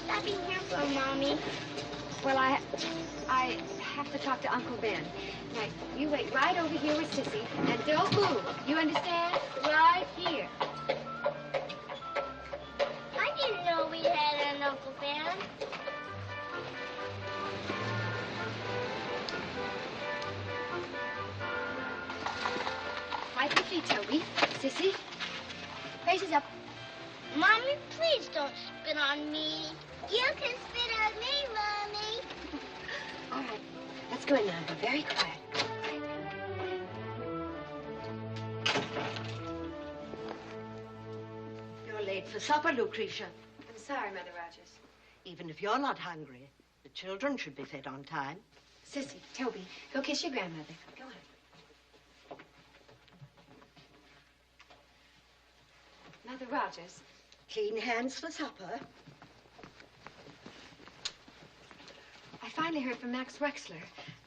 stopping here for, Mommy? Well, I have to talk to Uncle Ben. Now, you wait right over here with Sissy, and don't move. You understand? Right here. I didn't know we had an Uncle Ben. Wipe your feet, Toby. Sissy, faces up. Mommy, please don't spit on me. You can spit on me, Mommy. All right, let's go in now. Be very quiet. You're late for supper, Lucretia. I'm sorry, Mother Rogers. Even if you're not hungry, the children should be fed on time. Sissy, Toby, go kiss your grandmother. Go on. Mother Rogers. Clean hands for supper. I finally heard from Max Wexler.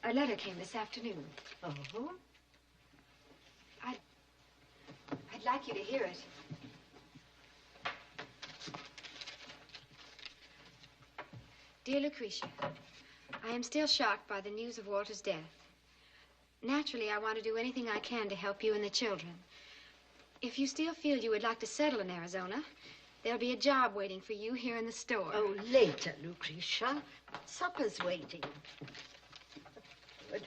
A letter came this afternoon. Oh? I'd like you to hear it. Dear Lucretia, I am still shocked by the news of Walter's death. Naturally, I want to do anything I can to help you and the children. If you still feel you would like to settle in Arizona, there'll be a job waiting for you here in the store. Oh, later, Lucretia. Supper's waiting. Good.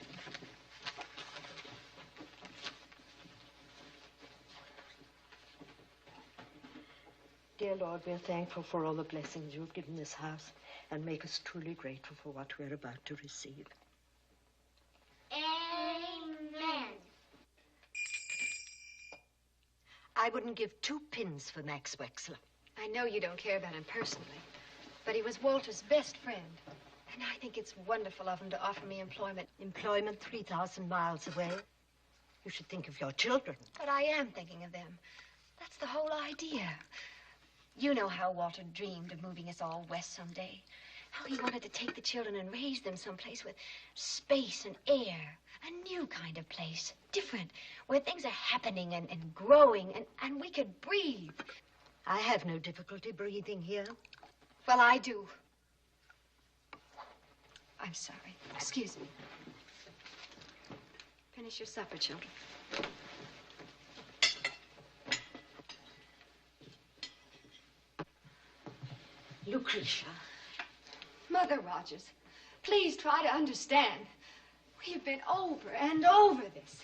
Dear Lord, we're thankful for all the blessings you've given this house, and make us truly grateful for what we're about to receive. Amen. I wouldn't give 2 pins for Max Wexler. I know you don't care about him personally, but he was Walter's best friend. And I think it's wonderful of him to offer me employment. Employment 3,000 miles away. You should think of your children. But I am thinking of them. That's the whole idea. You know how Walter dreamed of moving us all west someday. How he wanted to take the children and raise them someplace with space and air. A new kind of place. Different. Where things are happening and growing and we could breathe. I have no difficulty breathing here. Well, I do. I'm sorry. Excuse me. Finish your supper, children. Lucretia. Mother Rogers, please try to understand. We've been over and over this.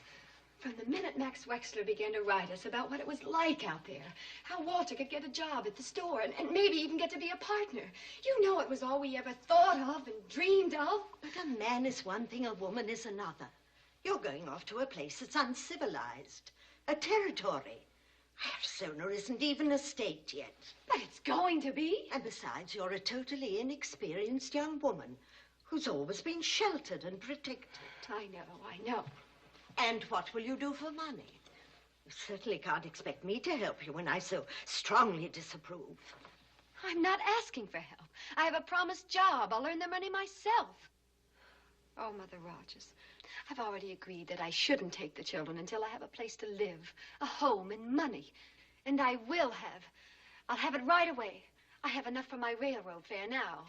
From the minute Max Wexler began to write us about what it was like out there, how Walter could get a job at the store and maybe even get to be a partner. You know it was all we ever thought of and dreamed of. But a man is one thing, a woman is another. You're going off to a place that's uncivilized, a territory. Arizona isn't even a state yet. But it's going to be. And besides, you're a totally inexperienced young woman who's always been sheltered and protected. I know. And what will you do for money? You certainly can't expect me to help you when I so strongly disapprove. I'm not asking for help. I have a promised job. I'll earn the money myself. Oh, Mother Rogers, I've already agreed that I shouldn't take the children until I have a place to live, a home and money. And I will have. I'll have it right away. I have enough for my railroad fare now.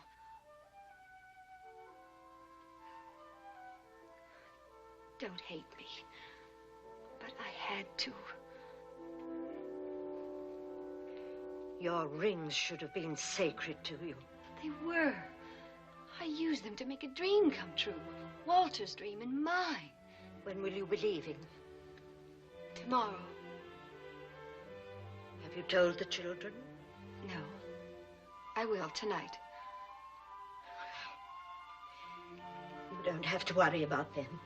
Don't hate me, but I had to. Your rings should have been sacred to you. They were. I used them to make a dream come true. Walter's dream and mine. When will you be leaving? Tomorrow. Have you told the children? No. I will tonight. You don't have to worry about them.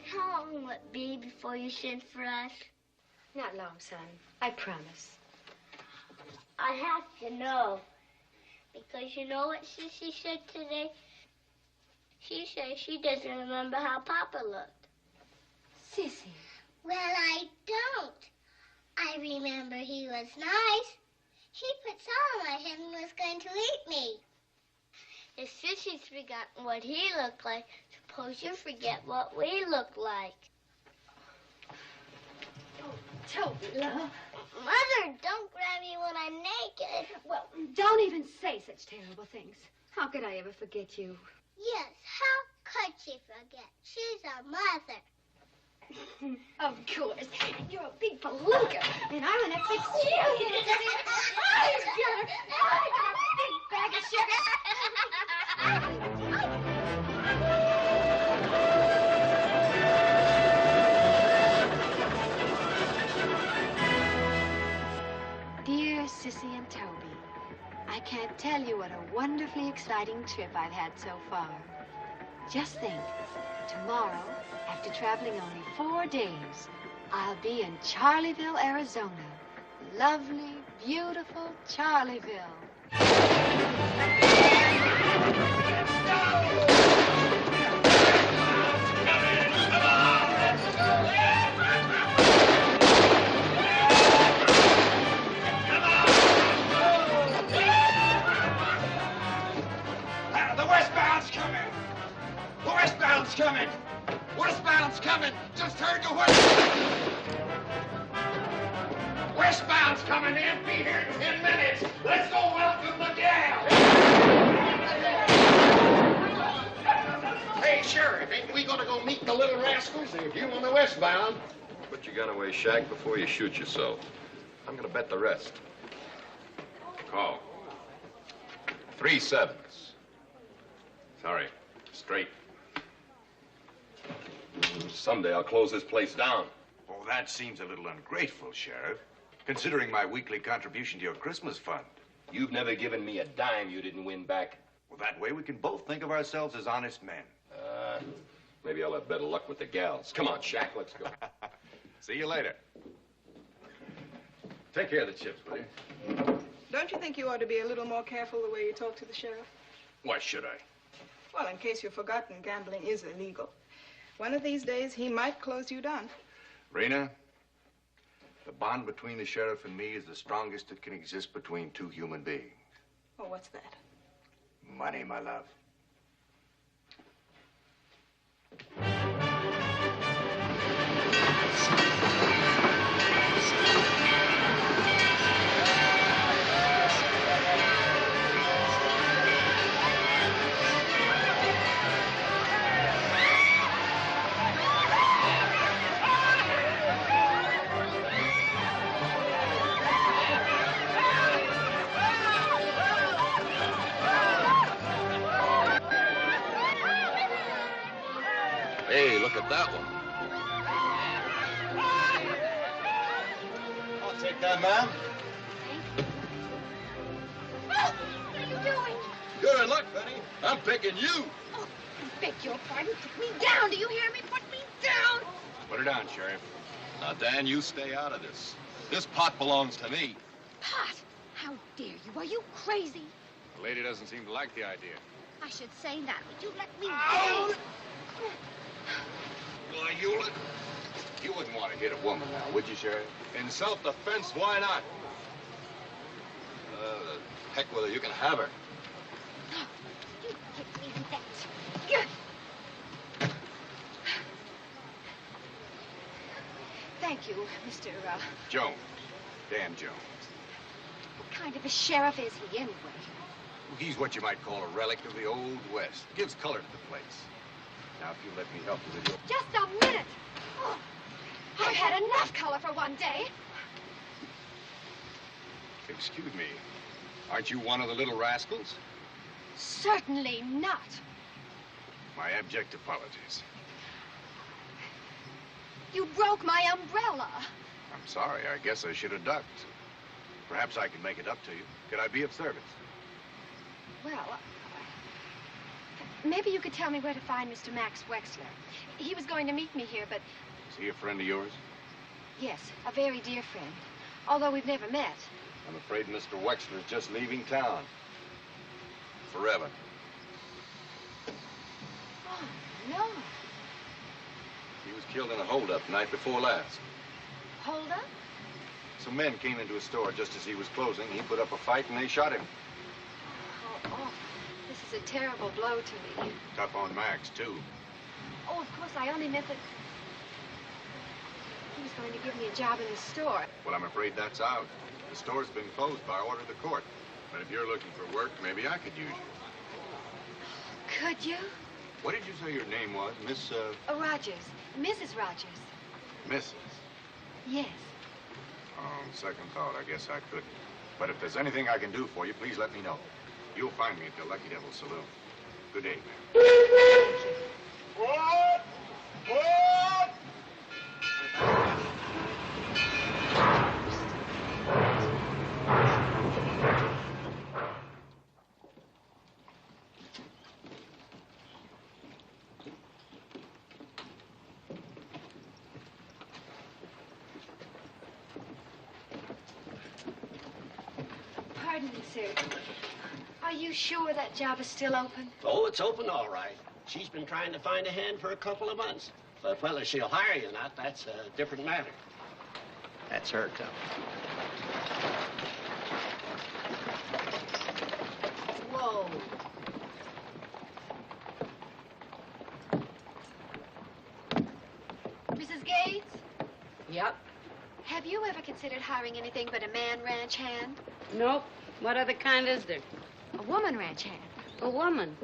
How long will it be before you send for us? Not long, son. I promise. I have to know. Because you know what Sissy said today? She said she doesn't remember how Papa looked. Sissy. Well, I don't. I remember he was nice. He put salt on my head and was going to eat me. If Sissy's forgotten what he looked like, suppose you forget what we look like. Oh, Toby, love. Mother, don't grab Don't even say such terrible things. How could I ever forget you? Yes, how could she forget? She's a mother. Of course. You're a big palooka, and I'm an epic cheerleader. I've got a big bag of sugar. Dear Sissy and Toby, I can't tell you what a wonderfully exciting trip I've had so far. Just think, tomorrow, after traveling only 4 days, I'll be in Charleville, Arizona. Lovely, beautiful Charleville. The westbound's coming! The westbound's coming! Westbound's coming! Just heard the westbound's coming in! Be here in 10 minutes! Let's go welcome the gal! Hey, Sheriff, ain't we gonna go meet the little rascals? If you on the westbound. Put your gun away, Shag, before you shoot yourself. I'm gonna bet the rest. Call. 3 sevens. Sorry, straight. Someday I'll close this place down. Oh, that seems a little ungrateful, Sheriff, considering my weekly contribution to your Christmas fund. You've never given me a dime you didn't win back. Well, that way we can both think of ourselves as honest men. Maybe I'll have better luck with the gals. Come on, Shaq, let's go. See you later. Take care of the chips, will you? Don't you think you ought to be a little more careful the way you talk to the sheriff? Why should I? Well, in case you've forgotten, gambling is illegal. One of these days, he might close you down. Rena, the bond between the sheriff and me is the strongest that can exist between 2 human beings. Oh, what's that? Money, my love. Hey, look at that one. I'll take that, ma'am. Oh, what are you doing? You're in luck, Benny. I'm picking you. Oh, I beg your pardon. Put me down. Do you hear me? Put me down. Put her down, Sheriff. Now, Dan, you stay out of this. This pot belongs to me. Pot? How dare you? Are you crazy? The lady doesn't seem to like the idea. I should say that. Would you let me down? Why, you wouldn't want to hit a woman now, would you, Sheriff? In self-defense, why not? Heck with her, you can have her. You hit me with that. Thank you, Mr. Jones. Dan Jones. What kind of a sheriff is he, anyway? He's what you might call a relic of the Old West. Gives color to the place. Now, if you let me help you with your... Just a minute. Oh, I've had enough color for one day. Excuse me. Aren't you one of the little rascals? Certainly not. My abject apologies. You broke my umbrella. I'm sorry. I guess I should have ducked. Perhaps I can make it up to you. Could I be of service? Well, maybe you could tell me where to find Mr. Max Wexler. He was going to meet me here, but... Is he a friend of yours? Yes, a very dear friend. Although we've never met. I'm afraid Mr. Wexler's just leaving town. Forever. Oh, no. He was killed in a holdup night before last. Hold up. Some men came into a store just as he was closing. He put up a fight and they shot him. Oh, this is a terrible blow to me. Tough on Max, too. Oh, of course, I only meant that he was going to give me a job in the store. Well, I'm afraid that's out. The store's been closed by order of the court. But if you're looking for work, maybe I could use you. Could you? What did you say your name was? Miss, Rogers. Mrs. Rogers. Mrs.? Yes. On second thought, I guess I couldn't. But if there's anything I can do for you, please let me know. You'll find me at the Lucky Devil Saloon. Good day, ma'am. What? What? Pardon me, sir. Are you sure that job is still open? Oh, it's open all right. She's been trying to find a hand for a couple of months. But whether she'll hire you or not, that's a different matter. That's her tub. Whoa. Mrs. Gates? Yep. Have you ever considered hiring anything but a man ranch hand? Nope. What other kind is there? A woman ranch hand. A woman.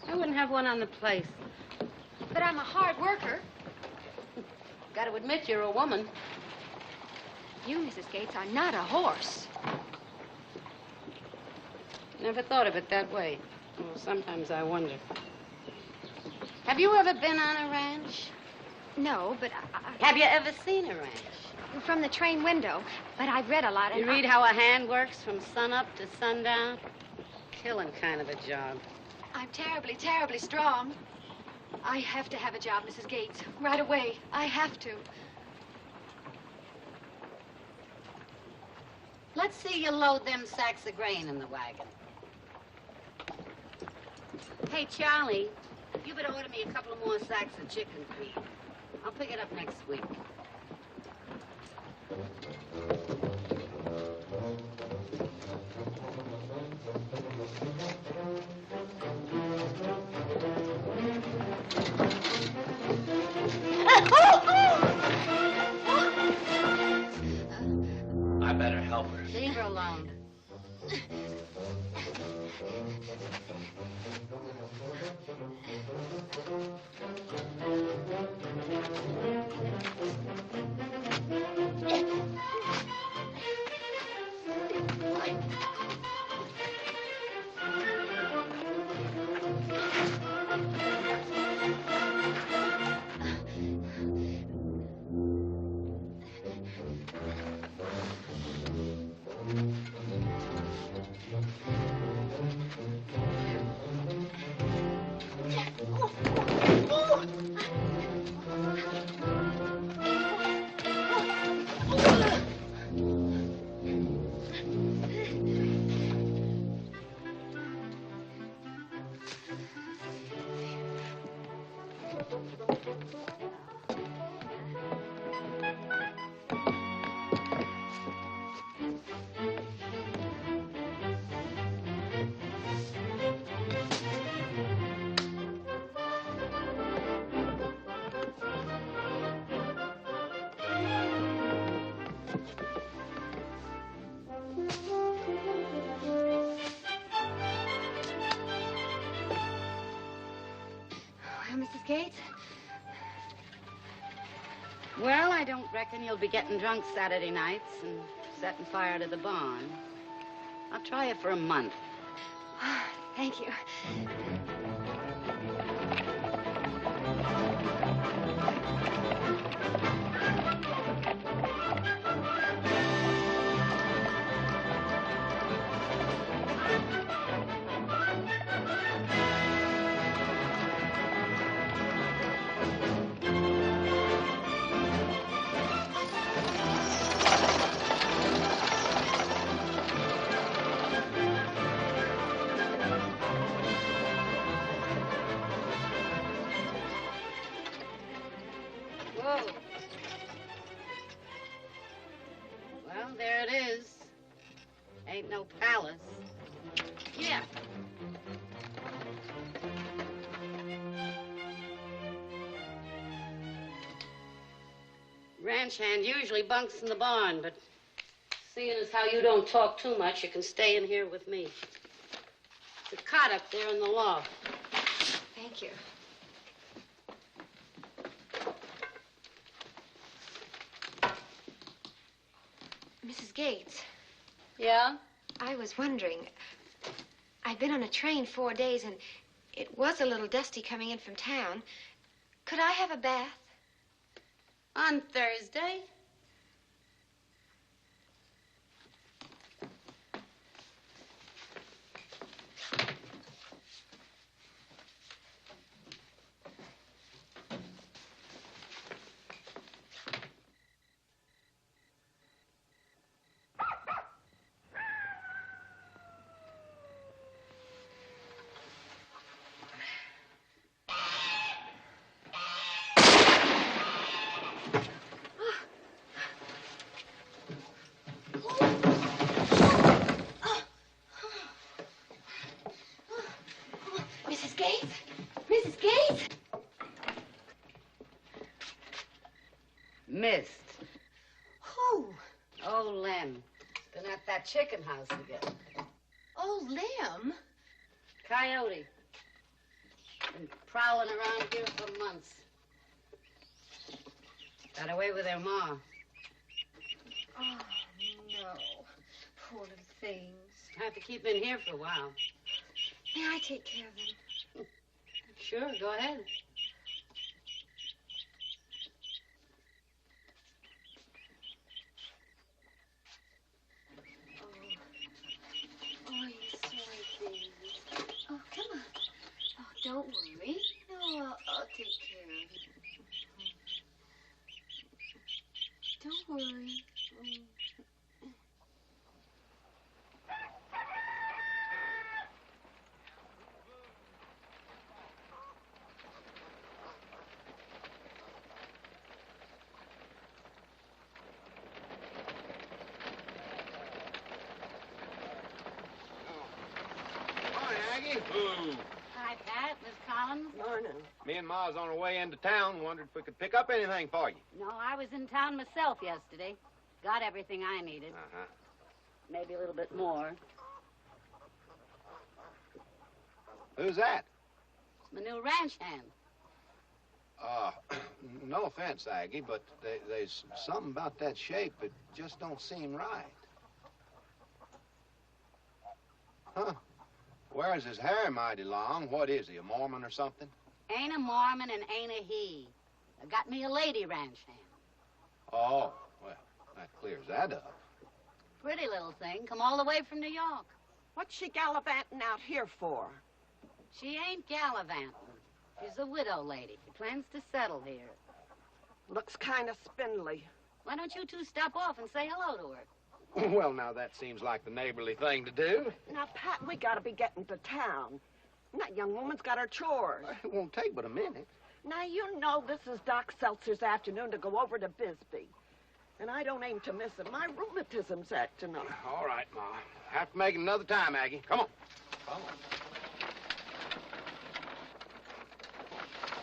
I wouldn't have one on the place. But I'm a hard worker. Got to admit you're a woman. You, Mrs. Gates, are not a horse. Never thought of it that way. Well, sometimes I wonder. Have you ever been on a ranch? No, but Have you ever seen a ranch? from the train window. But I've read a lot. You read how a hand works from sunup to sundown? Killing kind of a job. I'm terribly, terribly strong. I have to have a job, Mrs. Gates. Right away. I have to. Let's see you load them sacks of grain in the wagon. Hey, Charlie, you better order me a couple of more sacks of chicken feed. I'll pick it up next week. I better help her. Leave her alone. Mrs. Gates? Well, I don't reckon you'll be getting drunk Saturday nights and setting fire to the barn. I'll try it for a month. Thank you. Whoa. Well, there it is. Ain't no palace. Yeah. Ranch hand usually bunks in the barn, but Seeing as how you don't talk too much, you can stay in here with me. The cot up there in the loft. Thank you. Mrs. Gates. Yeah? I was wondering, I've been on a train 4 days, and it was a little dusty coming in from town. Could I have a bath? On Thursday? Mrs. Gates? Mrs. Gates? Missed. Who? Oh, Lem. Been at that chicken house again. Oh, Lem. Coyote. Been prowling around here for months. Got away with their ma. Oh, no. Poor little things. I have to keep in here for a while. May I take care of them? Sure, go ahead. Oh, you silly things. Oh, come on. Oh, don't worry. No, I'll take care of you. Don't worry. Ooh. Hi, Pat. Miss Collins? Morning. Me and Ma's on our way into town. Wondered if we could pick up anything for you. No, I was in town myself yesterday. Got everything I needed. Uh-huh. Maybe a little bit more. Who's that? My new ranch hand. No offense, Aggie, but there's something about that shape that just don't seem right. Huh. Wears his hair mighty long. What is he, a Mormon or something? Ain't a Mormon and ain't a he. I got me a lady ranch hand. Oh, well, that clears that up. Pretty little thing. Come all the way from New York. What's she gallivanting out here for? She ain't gallivanting. She's a widow lady. She plans to settle here. Looks kind of spindly. Why don't you two stop off and say hello to her? Well, now, that seems like the neighborly thing to do. Now, Pat, we gotta be getting to town. And that young woman's got her chores. It won't take but a minute. Now, you know this is Doc Seltzer's afternoon to go over to Bisbee. And I don't aim to miss it. My rheumatism's acting up. All right, Ma. Have to make it another time, Aggie. Come on. Come on.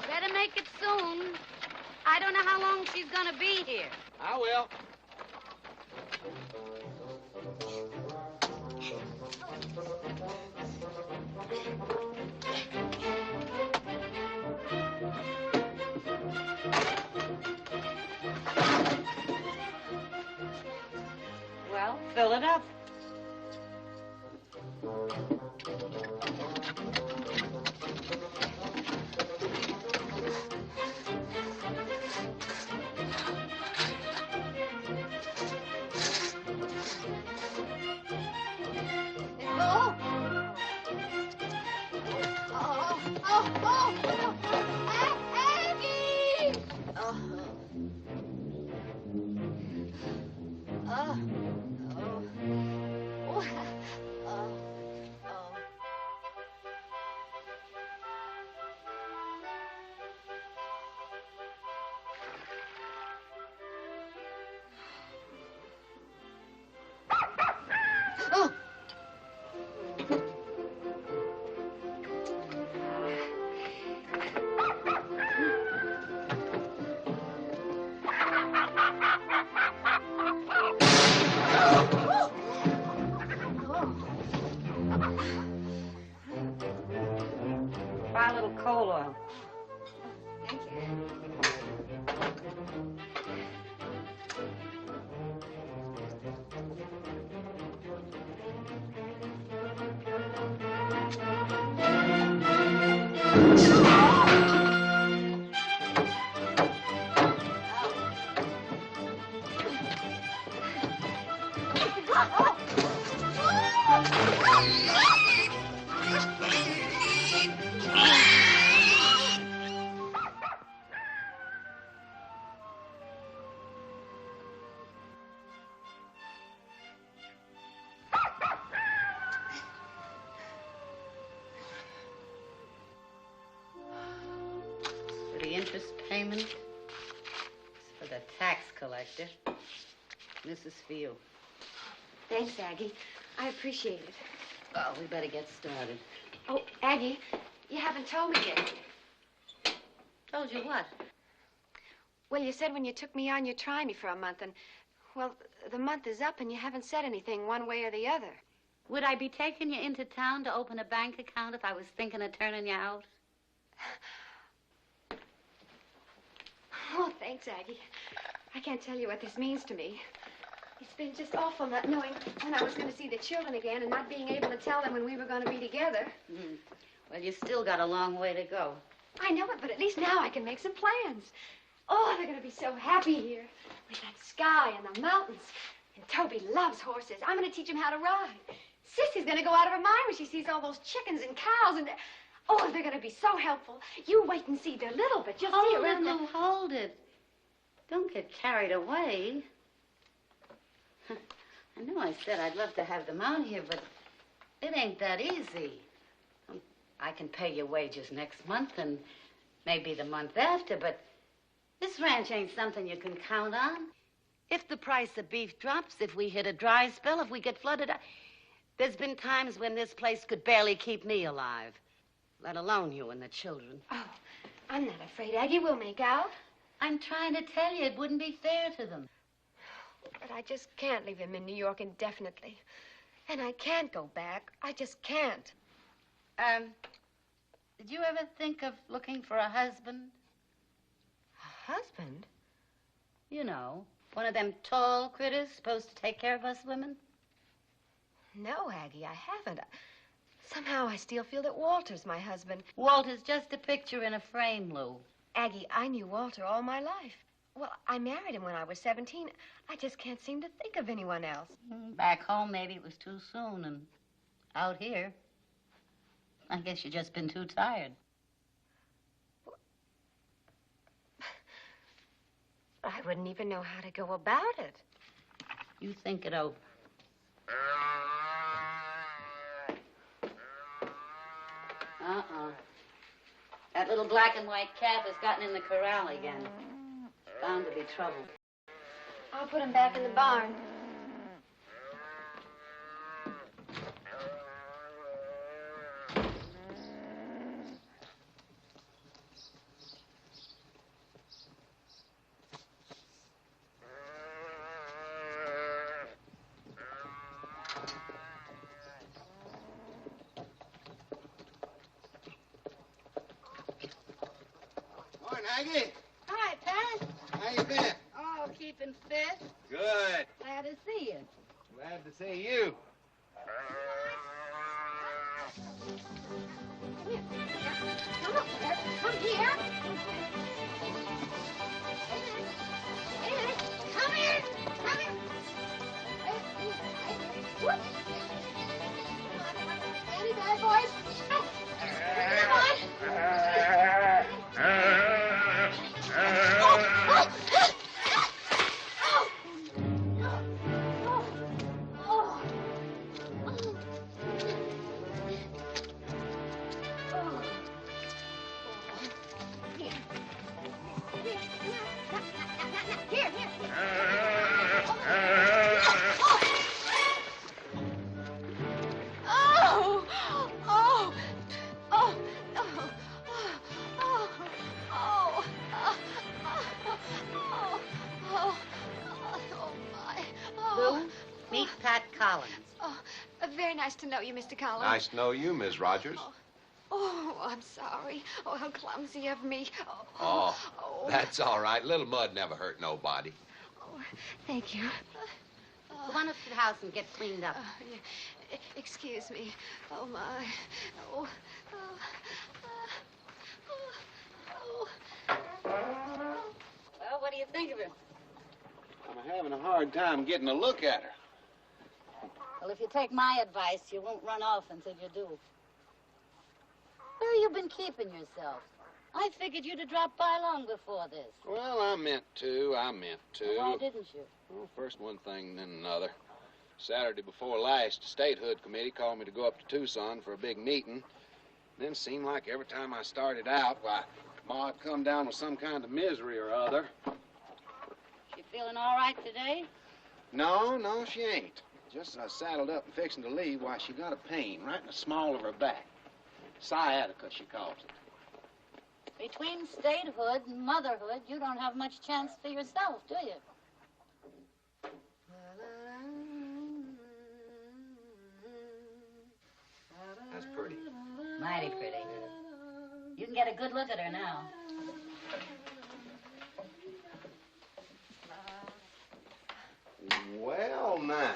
Better make it soon. I don't know how long she's gonna be here. I will. Well, fill it up. little coal oil. Thank you. For the interest payment, it's for the tax collector. This is for you. Thanks, Aggie. I appreciate it. Well, we better get started. Oh, Aggie, you haven't told me yet. Told you what? Well, you said when you took me on, you'd try me for a month, and, well, the month is up, and you haven't said anything one way or the other. Would I be taking you into town to open a bank account if I was thinking of turning you out? Oh, thanks, Aggie. I can't tell you what this means to me. It's been just awful not knowing when I was going to see the children again and not being able to tell them when we were going to be together. Mm. Well, you still got a long way to go. I know it, but at least now I can make some plans. Oh, they're going to be so happy here with that sky and the mountains. And Toby loves horses. I'm going to teach him how to ride. Sissy's going to go out of her mind when she sees all those chickens and cows and... Oh, they're going to be so helpful. You wait and see. They're little, but you'll see around the... Hold it. Don't get carried away. I know I said I'd love to have them out here, but it ain't that easy. I can pay your wages next month and maybe the month after, but this ranch ain't something you can count on. If the price of beef drops, if we hit a dry spell, if we get flooded, there's been times when this place could barely keep me alive, let alone you and the children. Oh, I'm not afraid, Aggie. We'll make out. I'm trying to tell you, it wouldn't be fair to them. But I just can't leave him in New York indefinitely. And I can't go back. I just can't. Did you ever think of looking for a husband? A husband? You know, one of them tall critters supposed to take care of us women? No, Aggie, I haven't. Somehow I still feel that Walter's my husband. Walter's just a picture in a frame, Lou. Aggie, I knew Walter all my life. Well, I married him when I was 17. I just can't seem to think of anyone else. Back home, maybe it was too soon, and out here, I guess you've just been too tired. I wouldn't even know how to go about it. You think it over. That little black and white calf has gotten in the corral again. Bound to be trouble. I'll put him back in the barn. Morning, Aggie. Hi, Pat. How you been? Oh, keeping fit. Good. Glad to see you. Glad to see you. Come on, come here. Come here. Come here. Any bad boys? Come on. Very nice to know you, Mr. Collins. Nice to know you, Miss Rogers. Oh. Oh, I'm sorry. Oh, how clumsy of me. Oh, that's all right. Little mud never hurt nobody. Oh, thank you. Go on up to the house and get cleaned up. Yeah. Excuse me. Oh, my. Oh. Well, what do you think of her? I'm having a hard time getting a look at her. Well, if you take my advice, you won't run off until you do. Where you been keeping yourself? I figured you'd have dropped by long before this. Well, I meant to. Well, why didn't you? Well, first one thing, then another. Saturday before last, the statehood committee called me to go up to Tucson for a big meeting. Then it seemed like every time I started out, why, Ma'd come down with some kind of misery or other. She feeling all right today? No, she ain't. Just as I saddled up and fixing to leave, why, she got a pain right in the small of her back. Sciatica, she calls it. Between statehood and motherhood, you don't have much chance for yourself, do you? That's pretty. Mighty pretty. You can get a good look at her now. Well, now.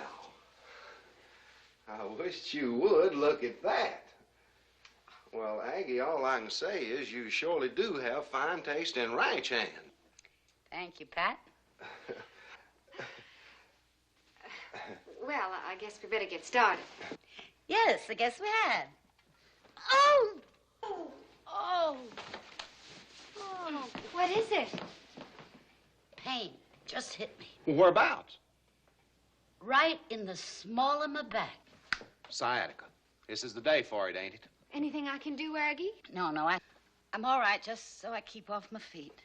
I wished you would look at that. Well, Aggie, all I can say is you surely do have fine taste in ranch hand. Thank you, Pat. Well, I guess we better get started. Yes, I guess we had. Oh! What is it? Pain. Just hit me. Whereabouts? Right in the small of my back. Sciatica. This is the day for it, ain't it? Anything I can do, Aggie? No, I'm all right, just so I keep off my feet.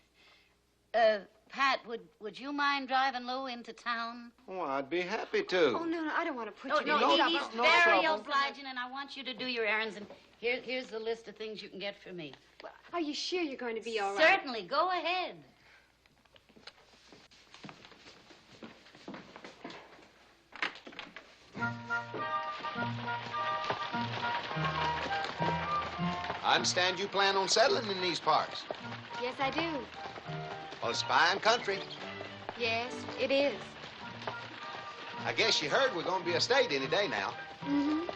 Pat, would you mind driving Lou into town? Oh, I'd be happy to. Oh, no, I don't want to put you No, in he's trouble. very obliging, and I want you to do your errands, and here's the list of things you can get for me. Well, are you sure you're going to be all right? Certainly, go ahead. I understand you plan on settling in these parts. Yes, I do. Well, it's fine country. Yes, it is. I guess you heard we're going to be a state any day now. Mm-hmm.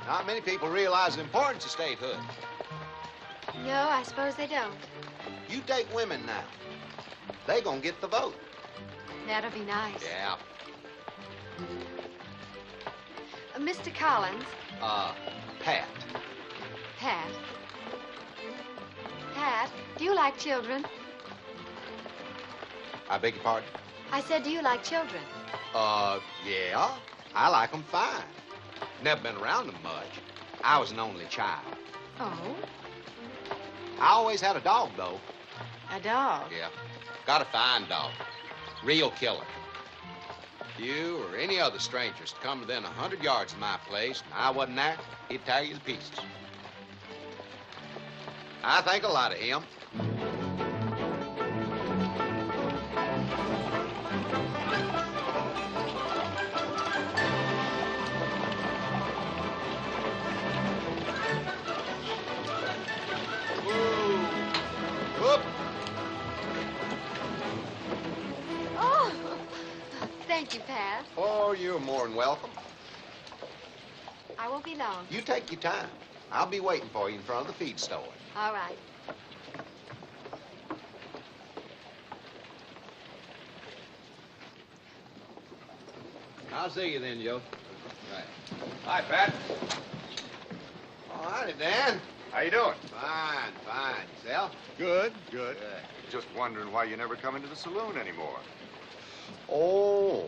Not many people realize the importance of statehood. No, I suppose they don't. You take women now. They gonna get the vote. That'll be nice. Yeah. Mr. Collins. Pat. Pat. Pat, do you like children? I beg your pardon? I said, do you like children? Yeah. I like them fine. Never been around them much. I was an only child. Oh? I always had a dog, though. A dog? Yeah. Got a fine dog. Real killer. You or any other strangers to come within 100 yards of my place, and I wasn't there, he'd tear you to pieces. I think a lot of him. Whoop. Oh, thank you, Pat. Oh, you're more than welcome. I won't be long. You take your time. I'll be waiting for you in front of the feed store. All right. I'll see you then, Joe. Right. Hi, Pat. All righty, Dan. How you doing? Fine, fine. Yourself? Good. Just wondering why you never come into the saloon anymore. Oh,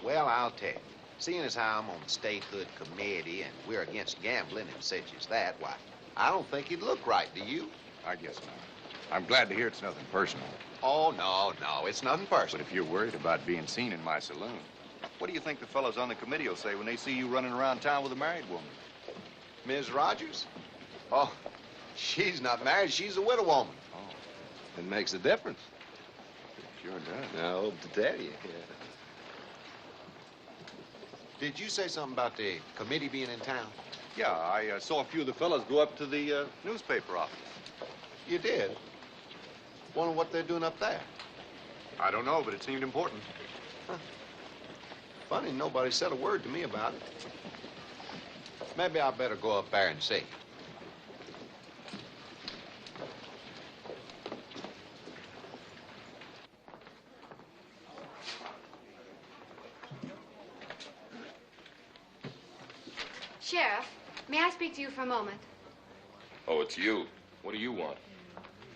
well, I'll tell you. Seeing as how I'm on the statehood committee and we're against gambling and such as that, why, I don't think it'd look right, do you? I guess not. I'm glad to hear it's nothing personal. Oh, no, it's nothing But personal. if you're worried about being seen in my saloon, what do you think the fellows on the committee will say when they see you running around town with a married woman? Ms. Rogers? Oh, she's not married. She's a widow woman. Oh, It makes a difference. it sure does. I hope to tell you. Did you say something about the committee being in town? Yeah, I saw a few of the fellas go up to the newspaper office. You did? Wonder what they're doing up there. I don't know, but it seemed important. Funny, nobody said a word to me about it. Maybe I better go up there and see. Sheriff, may I speak to you for a moment? Oh, it's you. What do you want?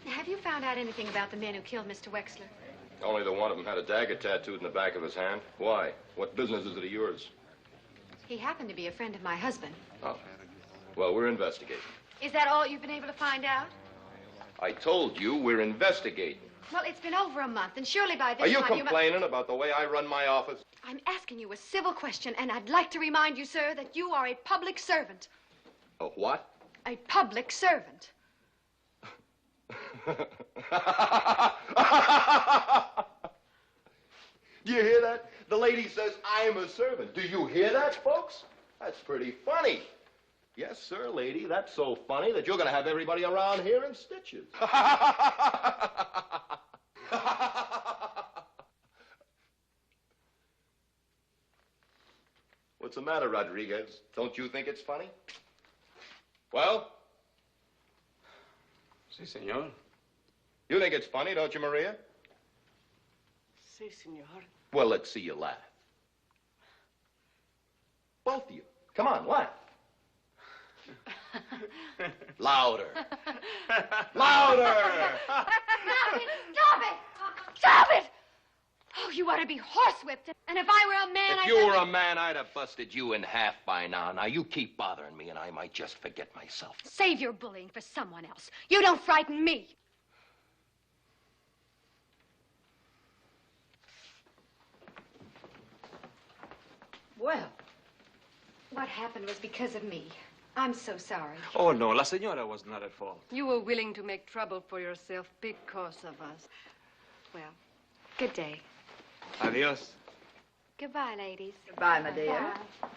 Have you found out anything about the men who killed Mr. Wexler? Only the one of them had a dagger tattooed in the back of his hand. Why? What business is it of yours? He happened to be a friend of my husband. Oh. Well, we're investigating. Is that all you've been able to find out? I told you we're investigating. Well, it's been over a month, and surely by this Are you time complaining about the way I run my office? I'm asking you a civil question, and I'd like to remind you, sir, that you are a public servant. A what? A public servant. Do you hear that? The lady says, I'm a servant. Do you hear that, folks? That's pretty funny. Yes, sir, lady. That's so funny that you're going to have everybody around here in stitches. What's the matter, Rodriguez? Don't you think it's funny? Well? Si, senor. You think it's funny, don't you, Maria? Si, senor. Well, let's see you laugh. Both of you. Come on, laugh. Louder. Louder! Stop it! Stop it! Stop it! Oh, you ought to be horsewhipped. And if I were a man, If you were a man, I'd have busted you in half by now. Now, you keep bothering me, and I might just forget myself. Save your bullying for someone else. You don't frighten me. Well, what happened was because of me. I'm so sorry. Oh, no, la señora was not at fault. You were willing to make trouble for yourself because of us. Well, good day. Adios. Goodbye, ladies. Goodbye, my dear. Bye.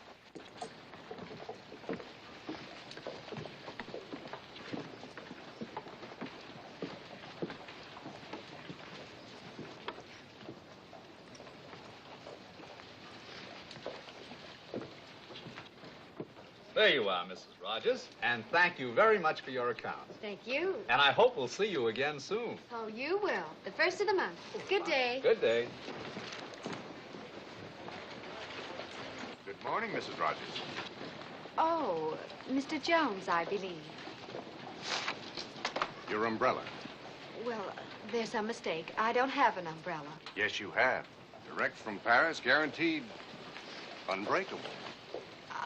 There you are, Mrs. Rogers, and thank you very much for your account. Thank you. And I hope we'll see you again soon. Oh, you will. The first of the month. Good day. Good day. Good morning, Mrs. Rogers. Oh, Mr. Jones, I believe. Your umbrella. Well, there's some mistake. I don't have an umbrella. Yes, you have. Direct from Paris, guaranteed unbreakable.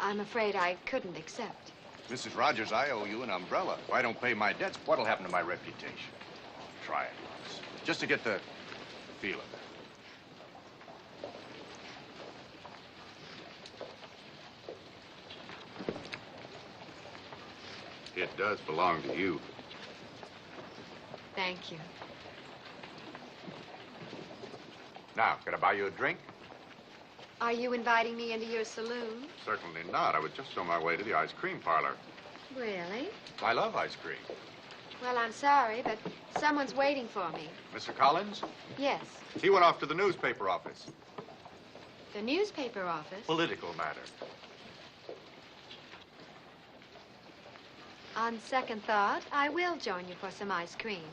I'm afraid I couldn't accept. Mrs. Rogers, I owe you an umbrella. If I don't pay my debts, what'll happen to my reputation? Try it once, just to get the feel of it. It does belong to you. Thank you. Now, could I buy you a drink? Are you inviting me into your saloon? Certainly not. I was just on my way to the ice cream parlor. Really? I love ice cream. Well, I'm sorry, but someone's waiting for me. Mr. Collins? Yes. He went off to the newspaper office. The newspaper office? Political matter. On second thought, I will join you for some ice cream.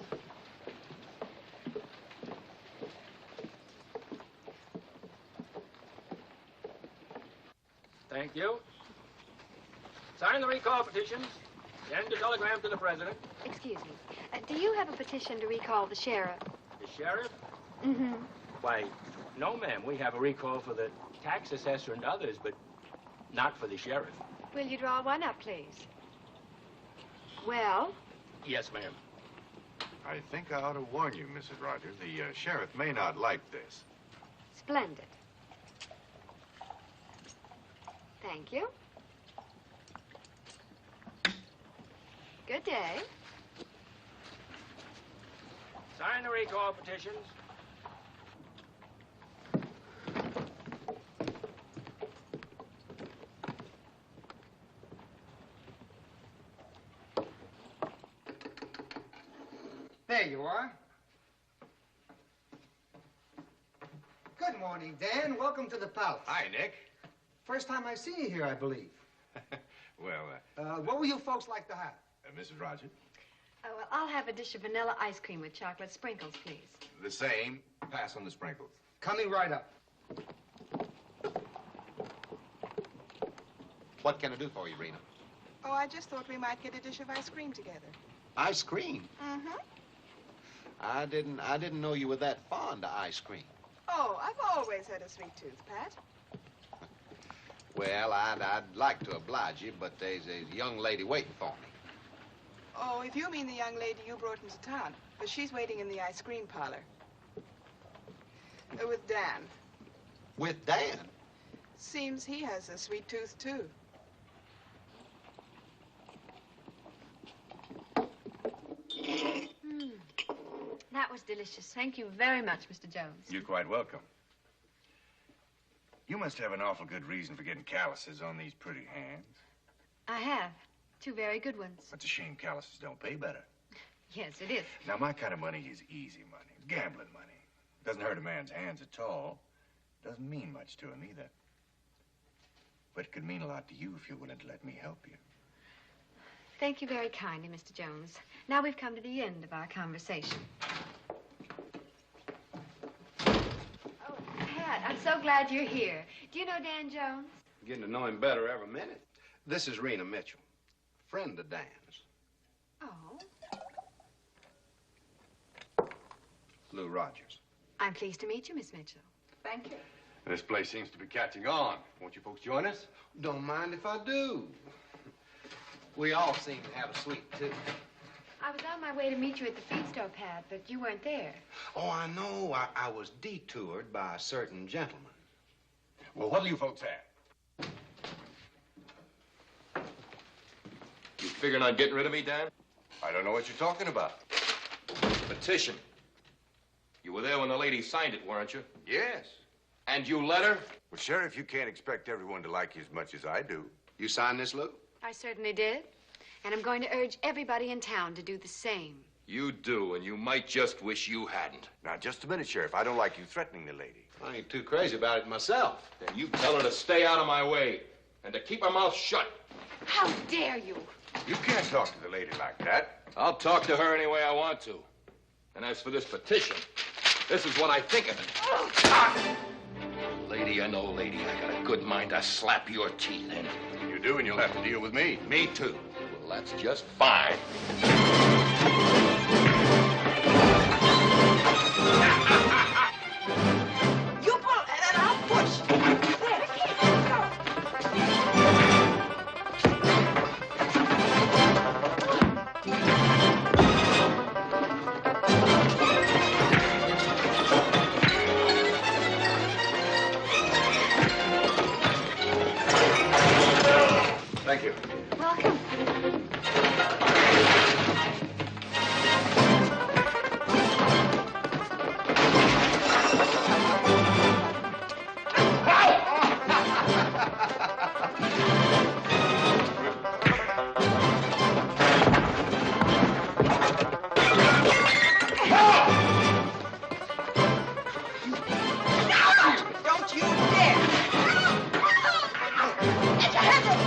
Thank you. Sign the recall petitions. Send a telegram to the president. Excuse me. Do you have a petition to recall the sheriff? The sheriff? Mm-hmm. Why, no, ma'am. We have a recall for the tax assessor and others, but not for the sheriff. Will you draw one up, please? Well? Yes, ma'am. I think I ought to warn you, Mrs. Rogers. The sheriff may not like this. Splendid. Thank you. Good day. Sign the recall petitions. There you are. Good morning, Dan. Welcome to the palace. Hi, Nick. First time I see you here, I believe. Well, What will you folks like to have? Mrs. Rogers? Oh, well, I'll have a dish of vanilla ice cream with chocolate sprinkles, please. The same. Pass on the sprinkles. Coming right up. What can I do for you, Rena? Oh, I just thought we might get a dish of ice cream together. Ice cream? Mm-hmm. I didn't know you were that fond of ice cream. Oh, I've always had a sweet tooth, Pat. Well, I'd like to oblige you, but there's a young lady waiting for me. Oh, if you mean the young lady you brought into town, but she's waiting in the ice cream parlor. With Dan. With Dan? Seems he has a sweet tooth, too. That was delicious. Thank you very much, Mr. Jones. You're quite welcome. You must have an awful good reason for getting calluses on these pretty hands. I have. 2 very good ones. It's a shame calluses don't pay better. Yes, it is. Now, my kind of money is easy money. It's gambling money. Doesn't hurt a man's hands at all. Doesn't mean much to him either. But it could mean a lot to you if you're willing to let me help you. Thank you very kindly, Mr. Jones. Now we've come to the end of our conversation. Oh, Pat, I'm so glad you're here. Do you know Dan Jones? Getting to know him better every minute. This is Rena Mitchell, friend of Dan's. Oh. Lou Rogers. I'm pleased to meet you, Miss Mitchell. Thank you. This place seems to be catching on. Won't you folks join us? Don't mind if I do. We all seem to have a sweet tooth. I was on my way to meet you at the feed store, Pat, but you weren't there. Oh, I know. I was detoured by a certain gentleman. Well, what'll you folks have? You figuring on getting rid of me, Dan? I don't know what you're talking about. Petition. You were there when the lady signed it, weren't you? Yes. And you let her? Well, Sheriff, you can't expect everyone to like you as much as I do. You signed this, Lou? I certainly did. And I'm going to urge everybody in town to do the same. You do, and you might just wish you hadn't. Now, just a minute, Sheriff. I don't like you threatening the lady. I ain't too crazy about it myself. Then you tell her to stay out of my way and to keep her mouth shut. How dare you? You can't talk to the lady like that. I'll talk to her any way I want to. And as for this petition, this is what I think of it. Lady and old lady, I got a good mind to slap your teeth in. You do, and you'll have to deal with me. Me too. Well, that's just fine. You pull and I'll push. There, Thank you. Welcome. don't you dare. Get your hands up.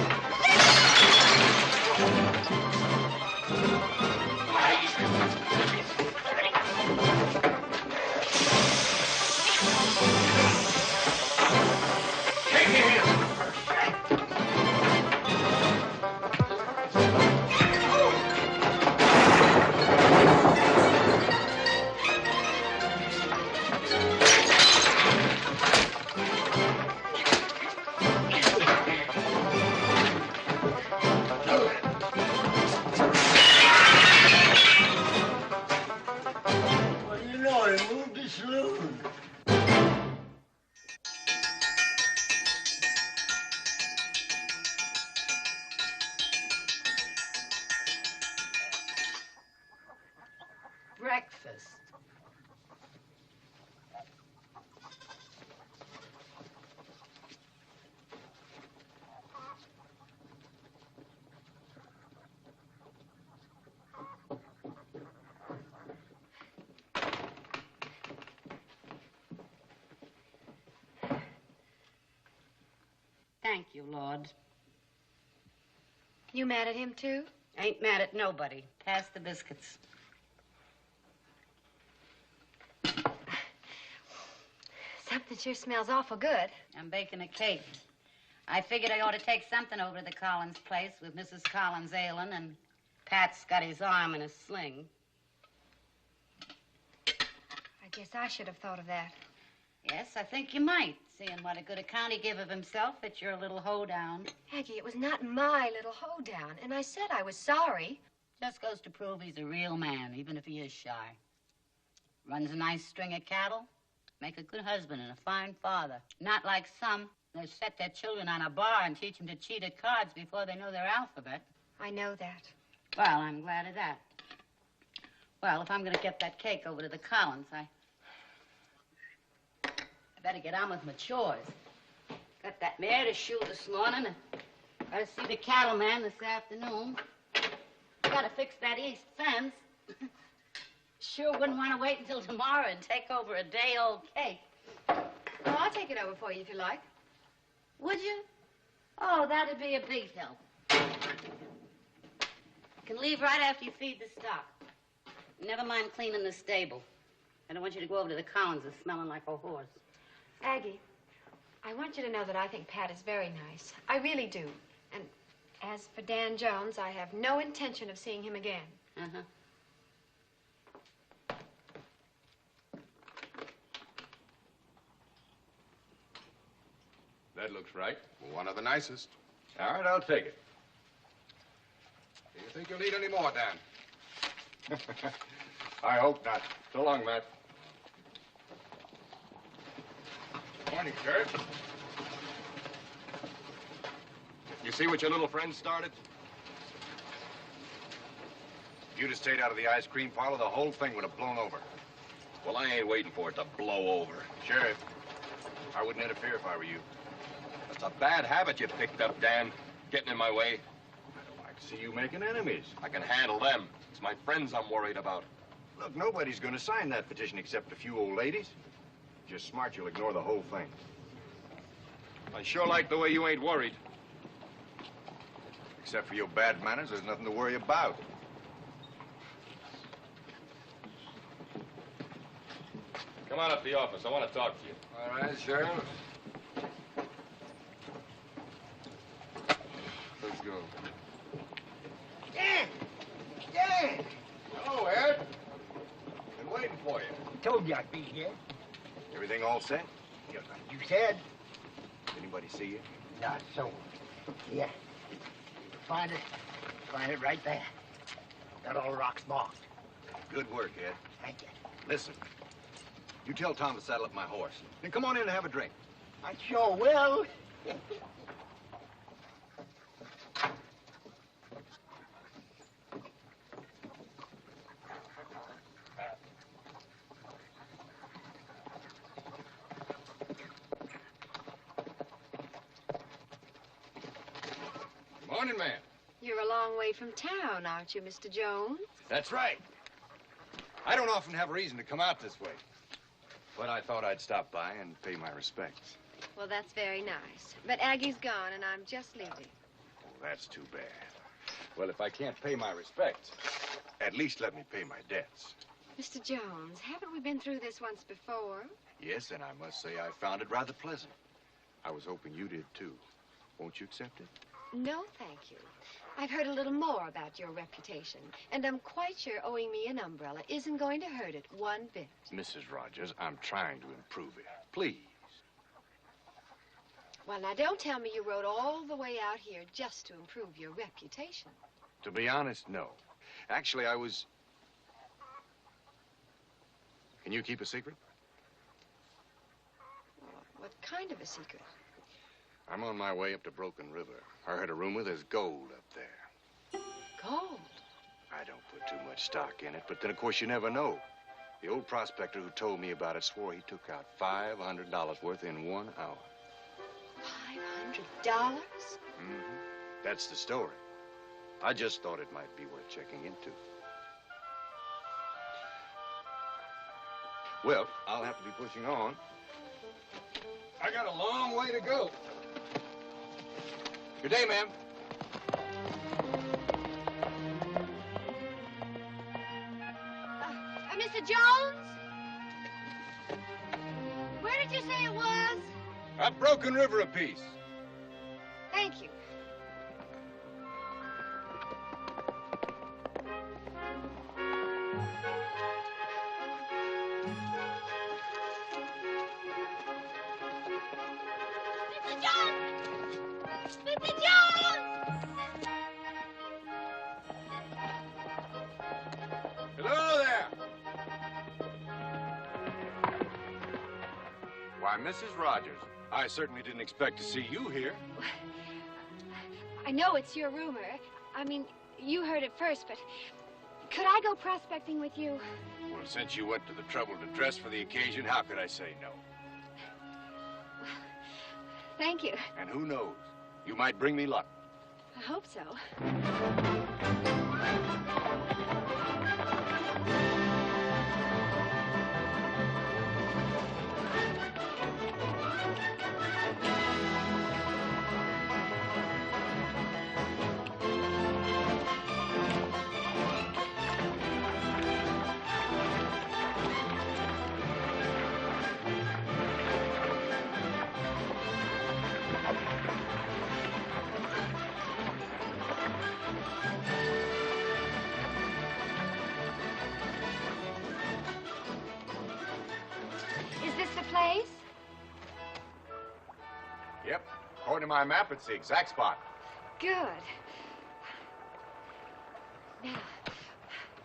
Thank you, Lord. You mad at him, too? Ain't mad at nobody. Pass the biscuits. Something sure smells awful good. I'm baking a cake. I figured I ought to take something over to the Collins place with Mrs. Collins ailing, and Pat's got his arm in a sling. I guess I should have thought of that. Yes, I think you might, seeing what a good account he give of himself at your little hoedown. Aggie, it was not my little hoedown, and I said I was sorry. Just goes to prove he's a real man, even if he is shy. Runs a nice string of cattle, make a good husband and a fine father. Not like some. They set their children on a bar and teach them to cheat at cards before they know their alphabet. I know that. Well, I'm glad of that. Well, if I'm going to get that cake over to the Collins, I better get on with my chores. Got that mare to shoe this morning, and got to see the cattleman this afternoon. Got to fix that east fence. Sure wouldn't want to wait until tomorrow and take over a day-old cake. Well, I'll take it over for you if you like. Would you? Oh, that'd be a big help. You can leave right after you feed the stock. Never mind cleaning the stable. I don't want you to go over to the Collins smelling like a horse. Aggie, I want you to know that I think Pat is very nice. I really do. And as for Dan Jones, I have no intention of seeing him again. Uh-huh. That looks right. One of the nicest. All right, I'll take it. Do you think you'll need any more, Dan? I hope not. So long, Matt. Morning, Sheriff. You see what your little friend started? If you'd have stayed out of the ice cream parlor, the whole thing would have blown over. Well, I ain't waiting for it to blow over. Sheriff, I wouldn't interfere if I were you. That's a bad habit you picked up, Dan. Getting in my way. I don't like to see you making enemies. I can handle them. It's my friends I'm worried about. Look, nobody's going to sign that petition except a few old ladies. Just smart, you'll ignore the whole thing. I sure like the way you ain't worried. Except for your bad manners, there's nothing to worry about. Come on up to the office. I want to talk to you. All right, Sheriff. Let's go. Dan! Dan! Hello, Ed. Been waiting for you. Told you I'd be here. Everything all set? Just like you said. Anybody see you? Not so. Yeah. Find it right there. Got all the rocks marked. Good work, Ed. Thank you. Listen, you tell Tom to saddle up my horse. Then come on in and have a drink. I sure will. Morning, man. You're a long way from town, aren't you, Mr. Jones? That's right. I don't often have a reason to come out this way. But I thought I'd stop by and pay my respects. Well, that's very nice. But Aggie's gone, and I'm just leaving. Oh, that's too bad. Well, if I can't pay my respects, at least let me pay my debts. Mr. Jones, haven't we been through this once before? Yes, and I must say I found it rather pleasant. I was hoping you did, too. Won't you accept it? No, thank you. I've heard a little more about your reputation, and I'm quite sure owing me an umbrella isn't going to hurt it one bit. Mrs. Rogers, I'm trying to improve it. Please. Well, now, don't tell me you rode all the way out here just to improve your reputation. To be honest, no. Actually, I was... Can you keep a secret? Well, what kind of a secret? I'm on my way up to Broken River. I heard a rumor there's gold up there. Gold? I don't put too much stock in it, but then, of course, you never know. The old prospector who told me about it swore he took out $500 worth in 1 hour. $500? Mm-hmm. That's the story. I just thought it might be worth checking into. Well, I'll have to be pushing on. I got a long way to go. Good day, ma'am. Mr. Jones? Where did you say it was? Up Broken River apiece. Thank you. Mr. Jones! Mr. Jones! Hello there. Why, Mrs. Rogers, I certainly didn't expect to see you here. I know it's your rumor. I mean, you heard it first, but could I go prospecting with you? Well, since you went to the trouble to dress for the occasion, how could I say no? Thank you. And who knows? You might bring me luck. I hope so. Is this the place? Yep. According to my map, it's the exact spot. Good. Now,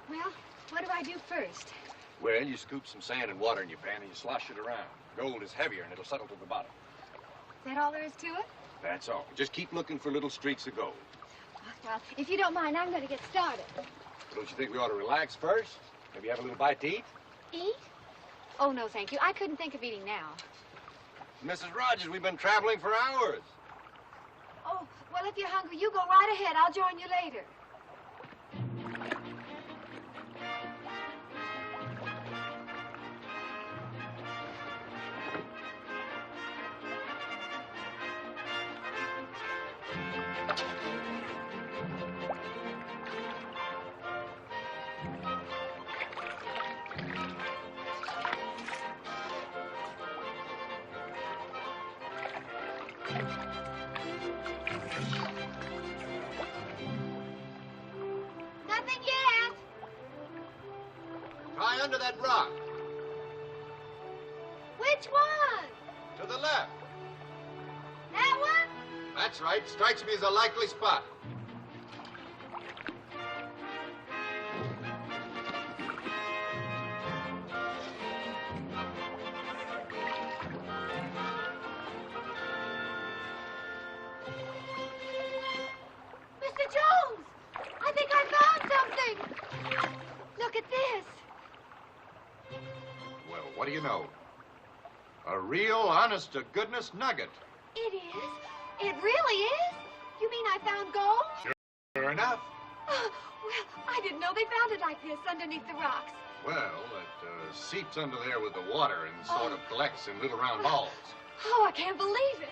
well, what do I do first? Well, you scoop some sand and water in your pan and you slosh it around. Gold is heavier and it'll settle to the bottom. Is that all there is to it? That's all. Just keep looking for little streaks of gold. Well, if you don't mind, I'm going to get started. Don't you think we ought to relax first? Maybe have a little bite to eat? Eat? Oh, no, thank you. I couldn't think of eating now. Mrs. Rogers, we've been traveling for hours. Oh, well, if you're hungry, you go right ahead. I'll join you later. Nothing yet. Try under that rock. Which one? To the left. That one? That's right. Strikes me as a likely spot. Mr. Jones! I think I found something. Look at this. Well, what do you know? A real, honest-to-goodness nugget. It is. It really is? You mean I found gold? Sure enough. Oh, well, I didn't know they found it like this underneath the rocks. Well, it seeps under there with the water and sort of collects in little round balls. Oh, I can't believe it.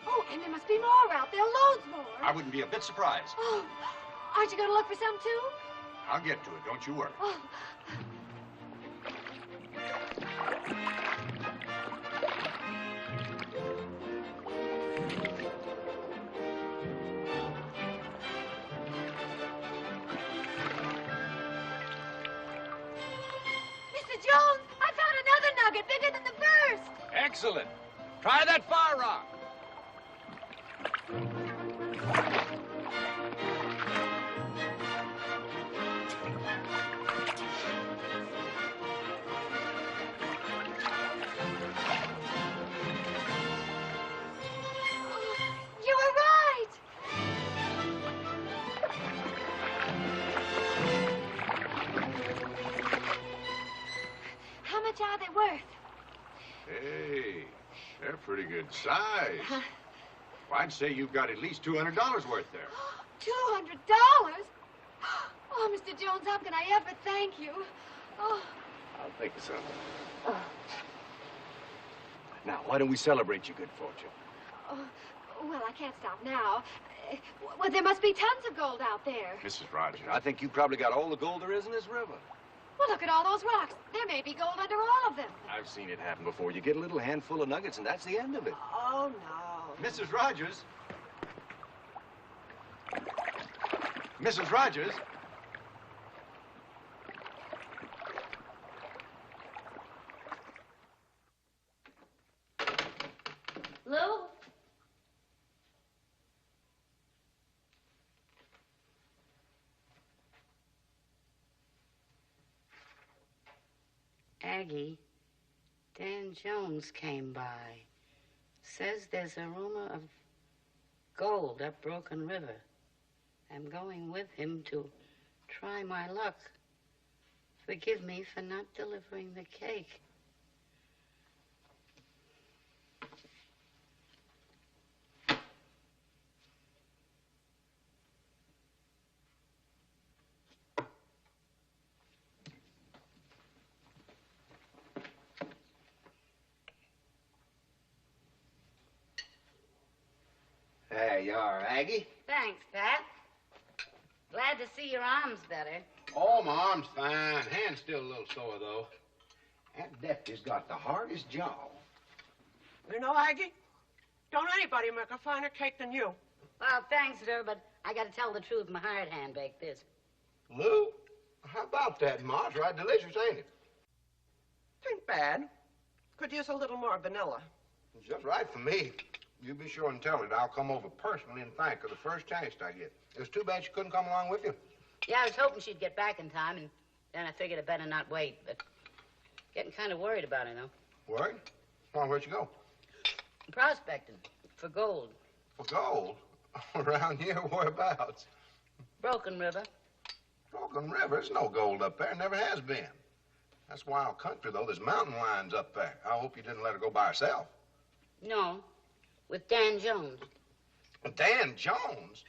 Oh, and there must be more out there, loads more. I wouldn't be a bit surprised. Oh, aren't you going to look for some, too? I'll get to it, don't you worry. Oh. Mr. Jones, I found another nugget bigger than the first. Excellent. Try that far rock. You were right. How much are they worth? Hey, they're pretty good size. Well, I'd say you've got at least $200 worth there. $200? Oh, Mr. Jones, how can I ever thank you? Oh. I'll think of something. Now, why don't we celebrate your good fortune? Oh, Well, I can't stop now. Well, there must be tons of gold out there. Mrs. Rogers. I think you probably got all the gold there is in this river. Well, look at all those rocks. There may be gold under all of them. I've seen it happen before. You get a little handful of nuggets, and that's the end of it. Oh, no. Mrs. Rogers. Mrs. Rogers. Lou? Aggie, Dan Jones came by. Says there's a rumor of gold up Broken River. I'm going with him to try my luck. Forgive me for not delivering the cake. There you are, Aggie. Thanks, Pat. Glad to see your arm's better. Oh, my arm's fine. Hand's still a little sore, though. That deputy's got the hardest job. You know, Aggie, don't anybody make a finer cake than you. Well, thanks, sir, but I gotta tell the truth. My hired hand baked this. Lou, how about that, Ma? It's right delicious, ain't it? Ain't bad. Could use a little more vanilla. It's just right for me. You be sure and tell it. I'll come over personally and thank her the first chance I get. It was too bad she couldn't come along with you. Yeah, I was hoping she'd get back in time, and then I figured I'd better not wait, but getting kind of worried about her, though. Worried? Well, where'd you go? Prospecting for gold. For gold? Around here, whereabouts? Broken River. Broken River? There's no gold up there. Never has been. That's wild country, though. There's mountain lions up there. I hope you didn't let her go by herself. No, with Dan Jones. With Dan Jones?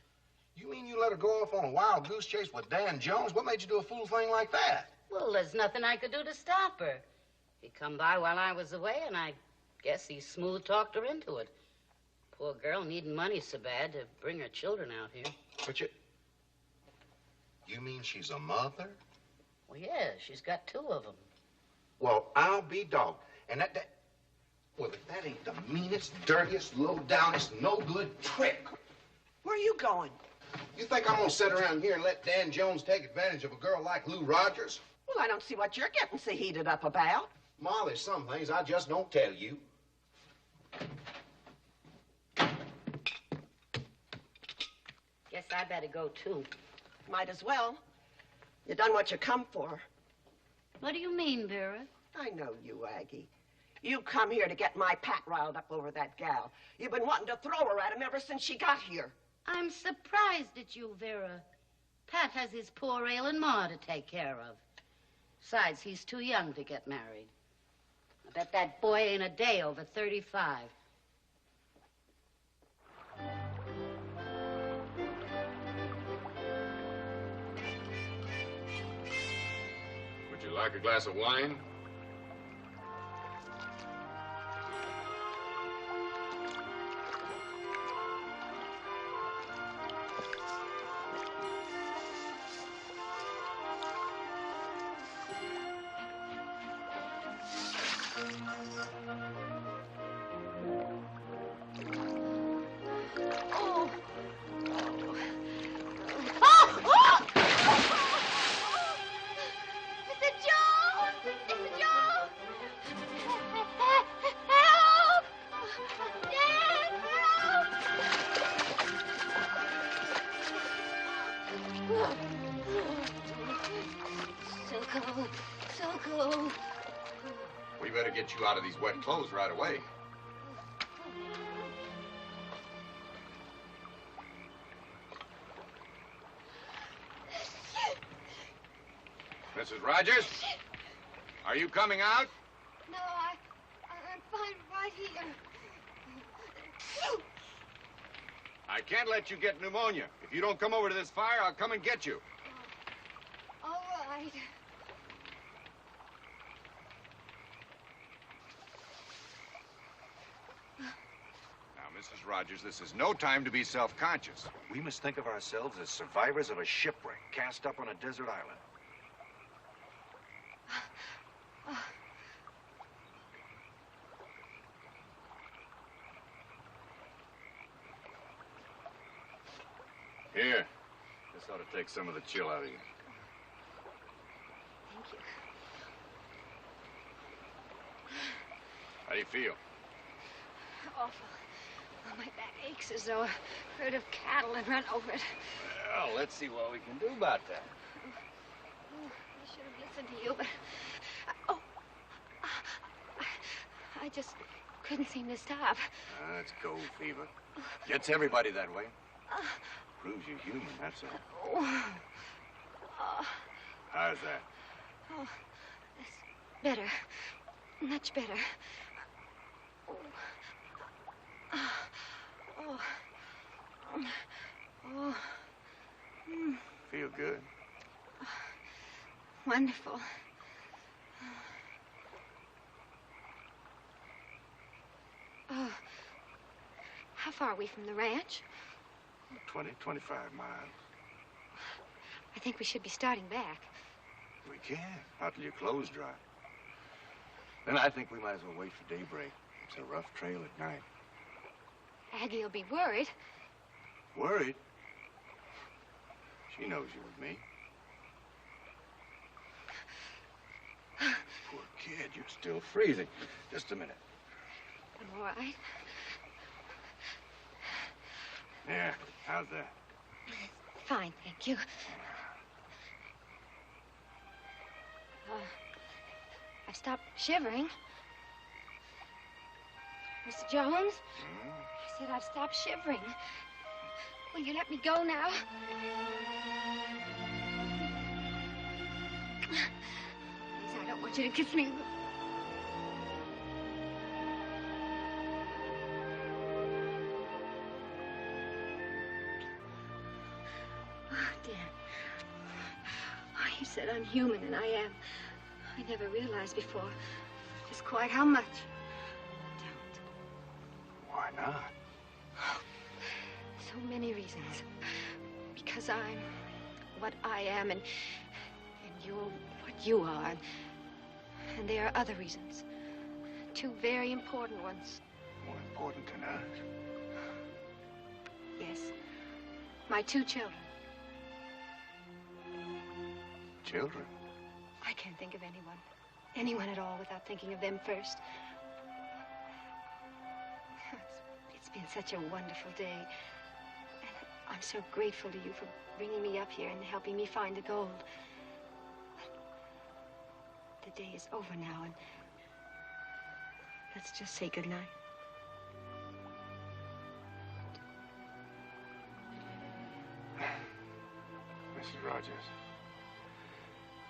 You mean you let her go off on a wild goose chase with Dan Jones? What made you do a fool thing like that? Well, there's nothing I could do to stop her. He'd come by while I was away, and I guess he smooth-talked her into it. Poor girl needing money so bad to bring her children out here. But you mean she's a mother? Well, yeah, she's got 2 of them. Well, I'll be dogged. And well, if that ain't the meanest, dirtiest, low-downest, no-good trick. Where are you going? You think I'm gonna sit around here and let Dan Jones take advantage of a girl like Lou Rogers? Well, I don't see what you're getting so heated up about. Ma, there's some things I just don't tell you. Guess I better go, too. Might as well. You done what you come for. What do you mean, Vera? I know you, Aggie. You come here to get my Pat riled up over that gal. You've been wanting to throw her at him ever since she got here. I'm surprised at you, Vera. Pat has his poor ailing ma to take care of. Besides, he's too young to get married. I bet that boy ain't a day over 35. Would you like a glass of wine? We better get you out of these wet clothes right away. Mrs. Rogers? Are you coming out? No, I'm fine right here. I can't let you get pneumonia. If you don't come over to this fire, I'll come and get you. All right. Now, Mrs. Mrs. Rogers, this is no time to be self-conscious. We must think of ourselves as survivors of a shipwreck cast up on a desert island. Here. This ought to take some of the chill out of you. Thank you. How do you feel? Awful. Oh, my back aches as though a herd of cattle had run over it. Well, let's see what we can do about that. Oh, I should have listened to you, but... I just couldn't seem to stop. That's gold fever. Gets everybody that way. Proves you're human, that's all. How's that? Oh, that's better. Much better. Feel good? Wonderful. How far are we from the ranch? 20, 25 miles. I think we should be starting back. We can, not till your clothes dry. Then I think we might as well wait for daybreak. It's a rough trail at night. Aggie will be worried. Worried? She knows you're with me. Poor kid, you're still freezing. Just a minute. I'm all right. There, how's that? Fine, thank you. I stopped shivering. Mr. Jones, I said I've stopped shivering. Will you let me go now? Please, I don't want you to kiss me. Oh, dear. Oh, you said I'm human, and I am. I never realized before just quite how much. Why not? So many reasons. Because I'm what I am, and you're what you are. And there are other reasons. Two very important ones. More important than us? Yes. My two children. Children? I can't think of anyone at all without thinking of them first. It's been such a wonderful day. And I'm so grateful to you for bringing me up here and helping me find the gold. But the day is over now, and let's just say goodnight. Mrs. Rogers,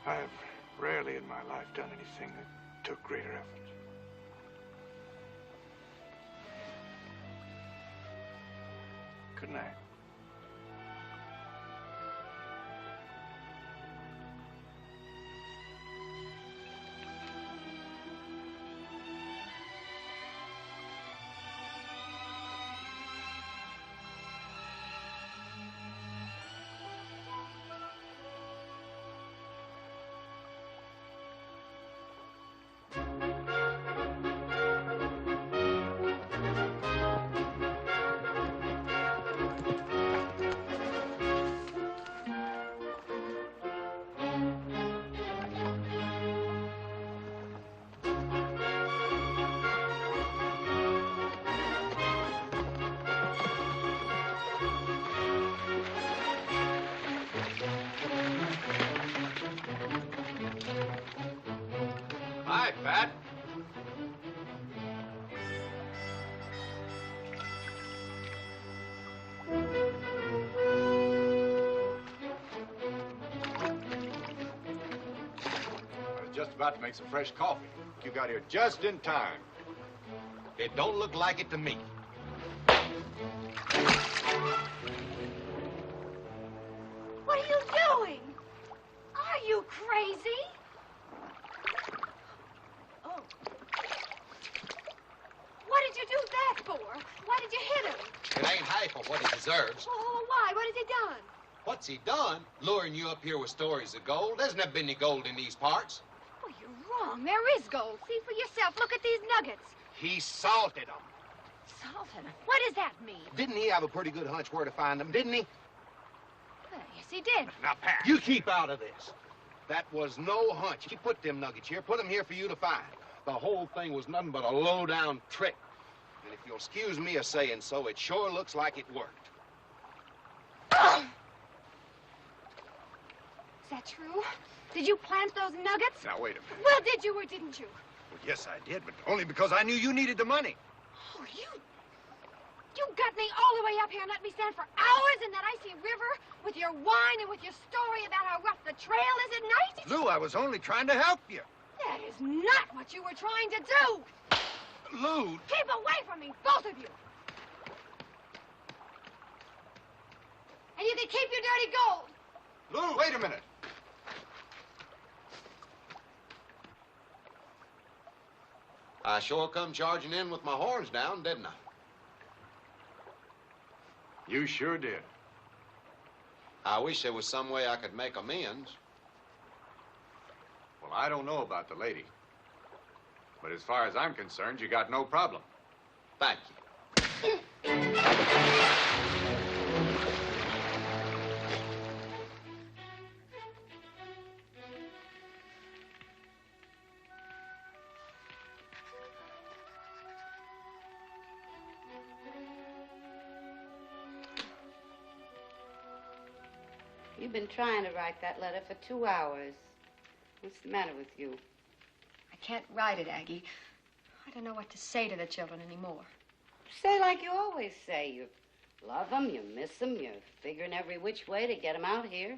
I've rarely in my life done anything that took greater effort. Good night. Hi, Pat. I was just about to make some fresh coffee. You got here just in time. It don't look like it to me. What are you doing? Are you crazy? Oh. What did you do that for? Why did you hit him? It ain't half of what he deserves. Oh, why? What has he done? What's he done? Luring you up here with stories of gold? There's never been any gold in these parts. Oh, you're wrong. There is gold. See for yourself. Look at these nuggets. He salted them. Salted. What does that mean? Didn't he have a pretty good hunch where to find them, didn't he? Yes, he did. Now, Pat, you keep out of this. That was no hunch. He put them nuggets here, put them here for you to find. The whole thing was nothing but a low-down trick. And if you'll excuse me a saying so, it sure looks like it worked. Is that true? Did you plant those nuggets? Now, wait a minute. Well, did you or didn't you? Well, yes, I did, but only because I knew you needed the money. Oh, you got me all the way up here and let me stand for hours in that icy river with your wine and with your story about how rough the trail is at night? Lou, I was only trying to help you. That is not what you were trying to do. Lou. Keep away from me, both of you. And you can keep your dirty gold. Lou, wait a minute. I sure come charging in with my horns down, didn't I? You sure did. I wish there was some way I could make amends. Well, I don't know about the lady. But as far as I'm concerned, you got no problem. Thank you. You've been trying to write that letter for 2 hours. What's the matter with you? I can't write it, Aggie. I don't know what to say to the children anymore. Say like you always say. You love them, you miss them, you're figuring every which way to get them out here.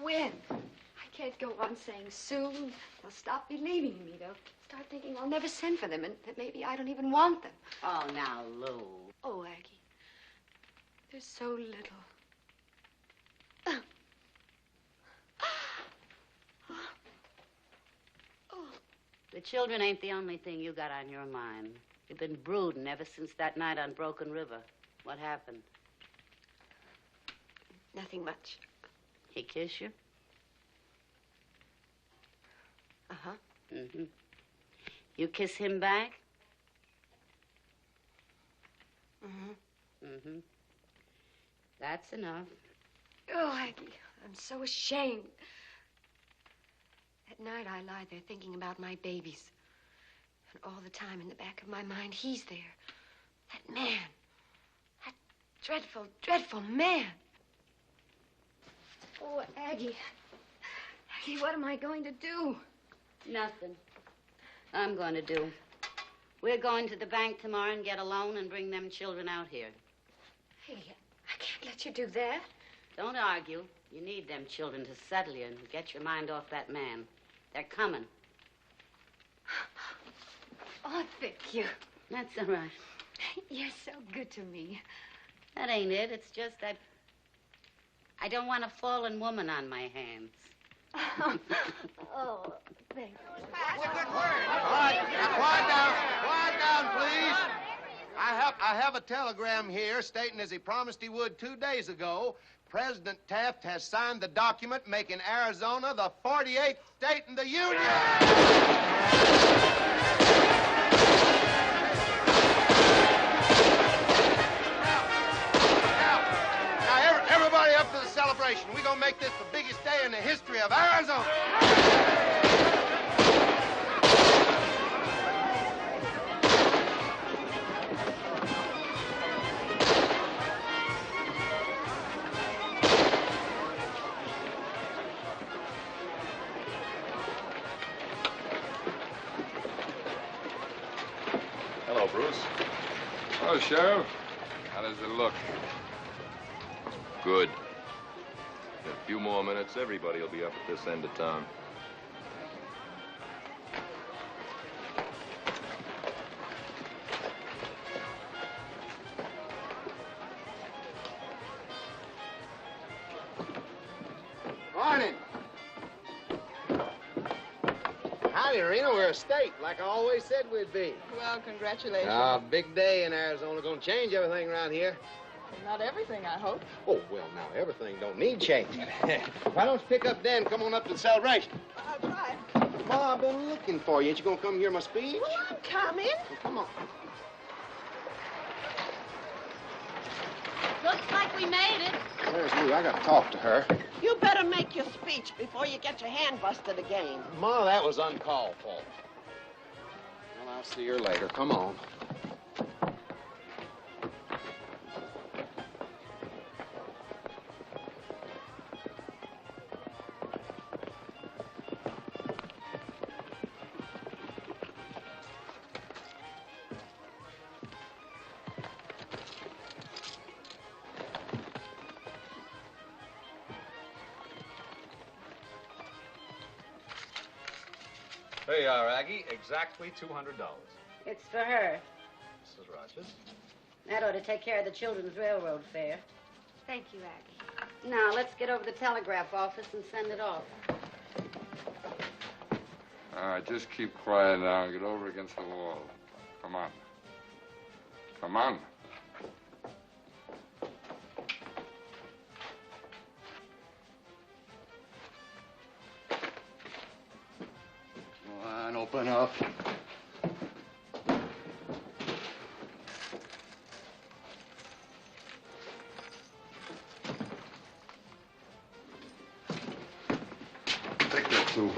When? I can't go on saying soon. They'll stop believing in me. They'll start thinking I'll never send for them and that maybe I don't even want them. Oh, now, Lou. Oh, Aggie. There's so little. The children ain't the only thing you got on your mind. You've been brooding ever since that night on Broken River. What happened? Nothing much. He kiss you? Uh-huh. Mm-hmm. You kiss him back? Mm-hmm. Mm-hmm. That's enough. Oh, Aggie, I'm so ashamed. At night, I lie there thinking about my babies. And all the time in the back of my mind, he's there. That man. That dreadful, dreadful man. Oh, Aggie. Aggie, what am I going to do? Nothing. I'm going to do. We're going to the bank tomorrow and get a loan and bring them children out here. Hey, I can't let you do that. Don't argue. You need them children to settle you and get your mind off that man. They're coming. Oh, thank you. That's all right. You're so good to me. That ain't it. It's just that I don't want a fallen woman on my hands. Oh, thank you. All right, quiet down, please. I have a telegram here stating, as he promised he would 2 days ago, President Taft has signed the document making Arizona the 48th state in the Union. Now, everybody up to the celebration. We're going to make this the biggest day in the history of Arizona. Hello, Bruce. Oh, Sheriff. How does it look? Good. In a few more minutes, everybody will be up at this end of town. Morning. How righty, Rena. We're a state, like I always said we'd be. Well, congratulations. Big day in Arizona. Gonna change everything around here. Not everything, I hope. Oh, well, now, everything don't need changing. Why don't you pick up Dan and come on up to the celebration? I'll try. Ma, I've been looking for you. Ain't you gonna come hear my speech? Well, I'm coming. Well, come on. Looks like we made it. Where's Lou? I gotta talk to her. You better make your speech before you get your hand busted again. Ma, that was uncalled for. Well, I'll see her later. Come on. There you are, Aggie. Exactly $200. It's for her. Mrs. Rogers. That ought to take care of the children's railroad fare. Thank you, Aggie. Now, let's get over to the telegraph office and send it off. All right, just keep quiet now. Get over against the wall. Come on. Come on. Come on, open up. Take that, Sue.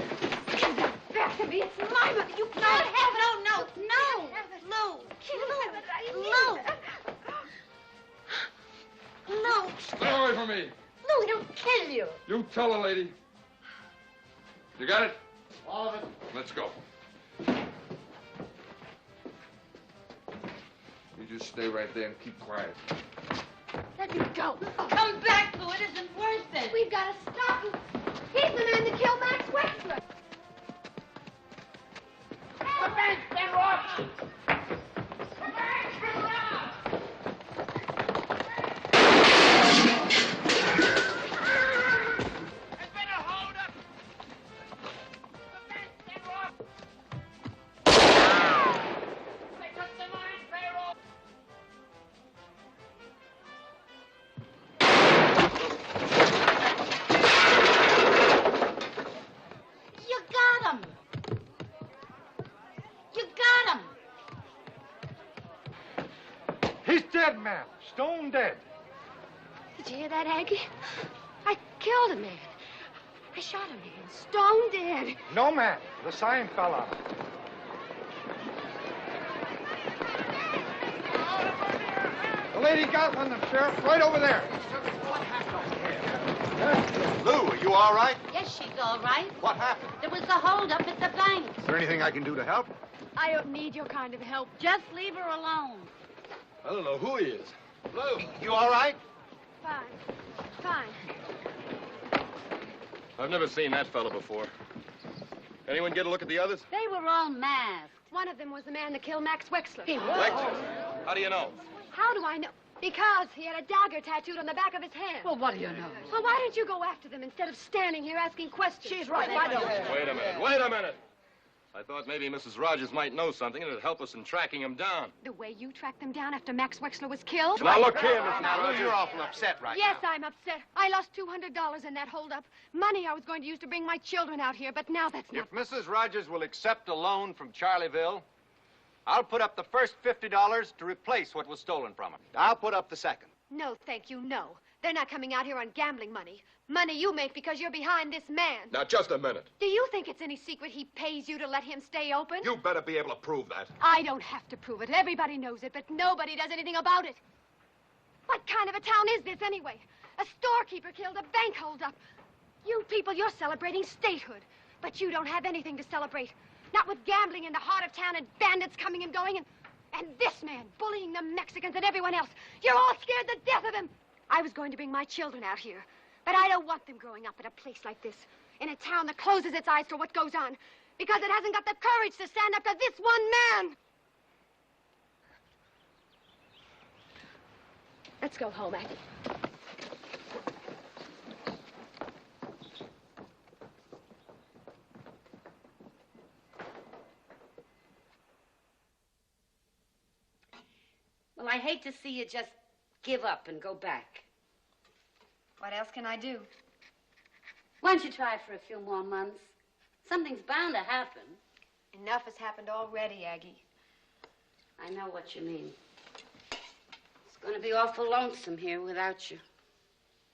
Back to me. It's my mother. You can't have it. Oh, no. No. Lou. Lou. Lou. Stay away from me. Lou, he'll kill you. You tell her, lady. You got it? All of it. Let's go. You just stay right there and keep quiet. Let me go. Come back, Lou. It isn't worth it. We've got to stop him. He's the man that killed Max Wexler. The bank's been robbed! The bank's been robbed! There's been a holdup! The bank's been robbed! They took the mine payroll! You got him. You got him. He's dead, ma'am. Stone dead. Did you hear that, Aggie? I killed a man. I shot a man. Stone dead. No, ma'am. The sign fell off. The lady got one, the sheriff, right over there. Lou, are you all right? Yes, she's all right. What happened? There was a holdup at the bank. Is there anything I can do to help? I don't need your kind of help. Just leave her alone. I don't know who he is. Lou, you all right? Fine. Fine. I've never seen that fella before. Anyone get a look at the others? They were all masked. One of them was the man that killed Max Wexler. Wexler? How do you know? How do I know? Because he had a dagger tattooed on the back of his hand. Well, what do you know? Well, why don't you go after them instead of standing here asking questions? She's right. Why don't Wait a minute. Wait a minute. I thought maybe Mrs. Rogers might know something and it'd help us in tracking him down. The way you tracked them down after Max Wexler was killed? Now, look here, Mrs. Now, Lou, Rogers. you're awful upset right Yes, now. I'm upset. I lost $200 in that holdup. Money I was going to use to bring my children out here, but now that's not... If Mrs. Rogers will accept a loan from Charlieville, I'll put up the first $50 to replace what was stolen from her. I'll put up the second. No, thank you, no. They're not coming out here on gambling money. Money you make because you're behind this man. Now, just a minute. Do you think it's any secret he pays you to let him stay open? You better be able to prove that. I don't have to prove it. Everybody knows it, but nobody does anything about it. What kind of a town is this, anyway? A storekeeper killed, a bank holdup. You people, you're celebrating statehood, but you don't have anything to celebrate. Not with gambling in the heart of town and bandits coming and going, and this man bullying the Mexicans and everyone else. You're all scared to death of him. I was going to bring my children out here, but I don't want them growing up at a place like this, in a town that closes its eyes to what goes on, because it hasn't got the courage to stand up to this one man. Let's go home, Aggie. Well, I hate to see you just give up and go back. What else can I do? Why don't you try for a few more months? Something's bound to happen. Enough has happened already, Aggie. I know what you mean. It's going to be awful lonesome here without you.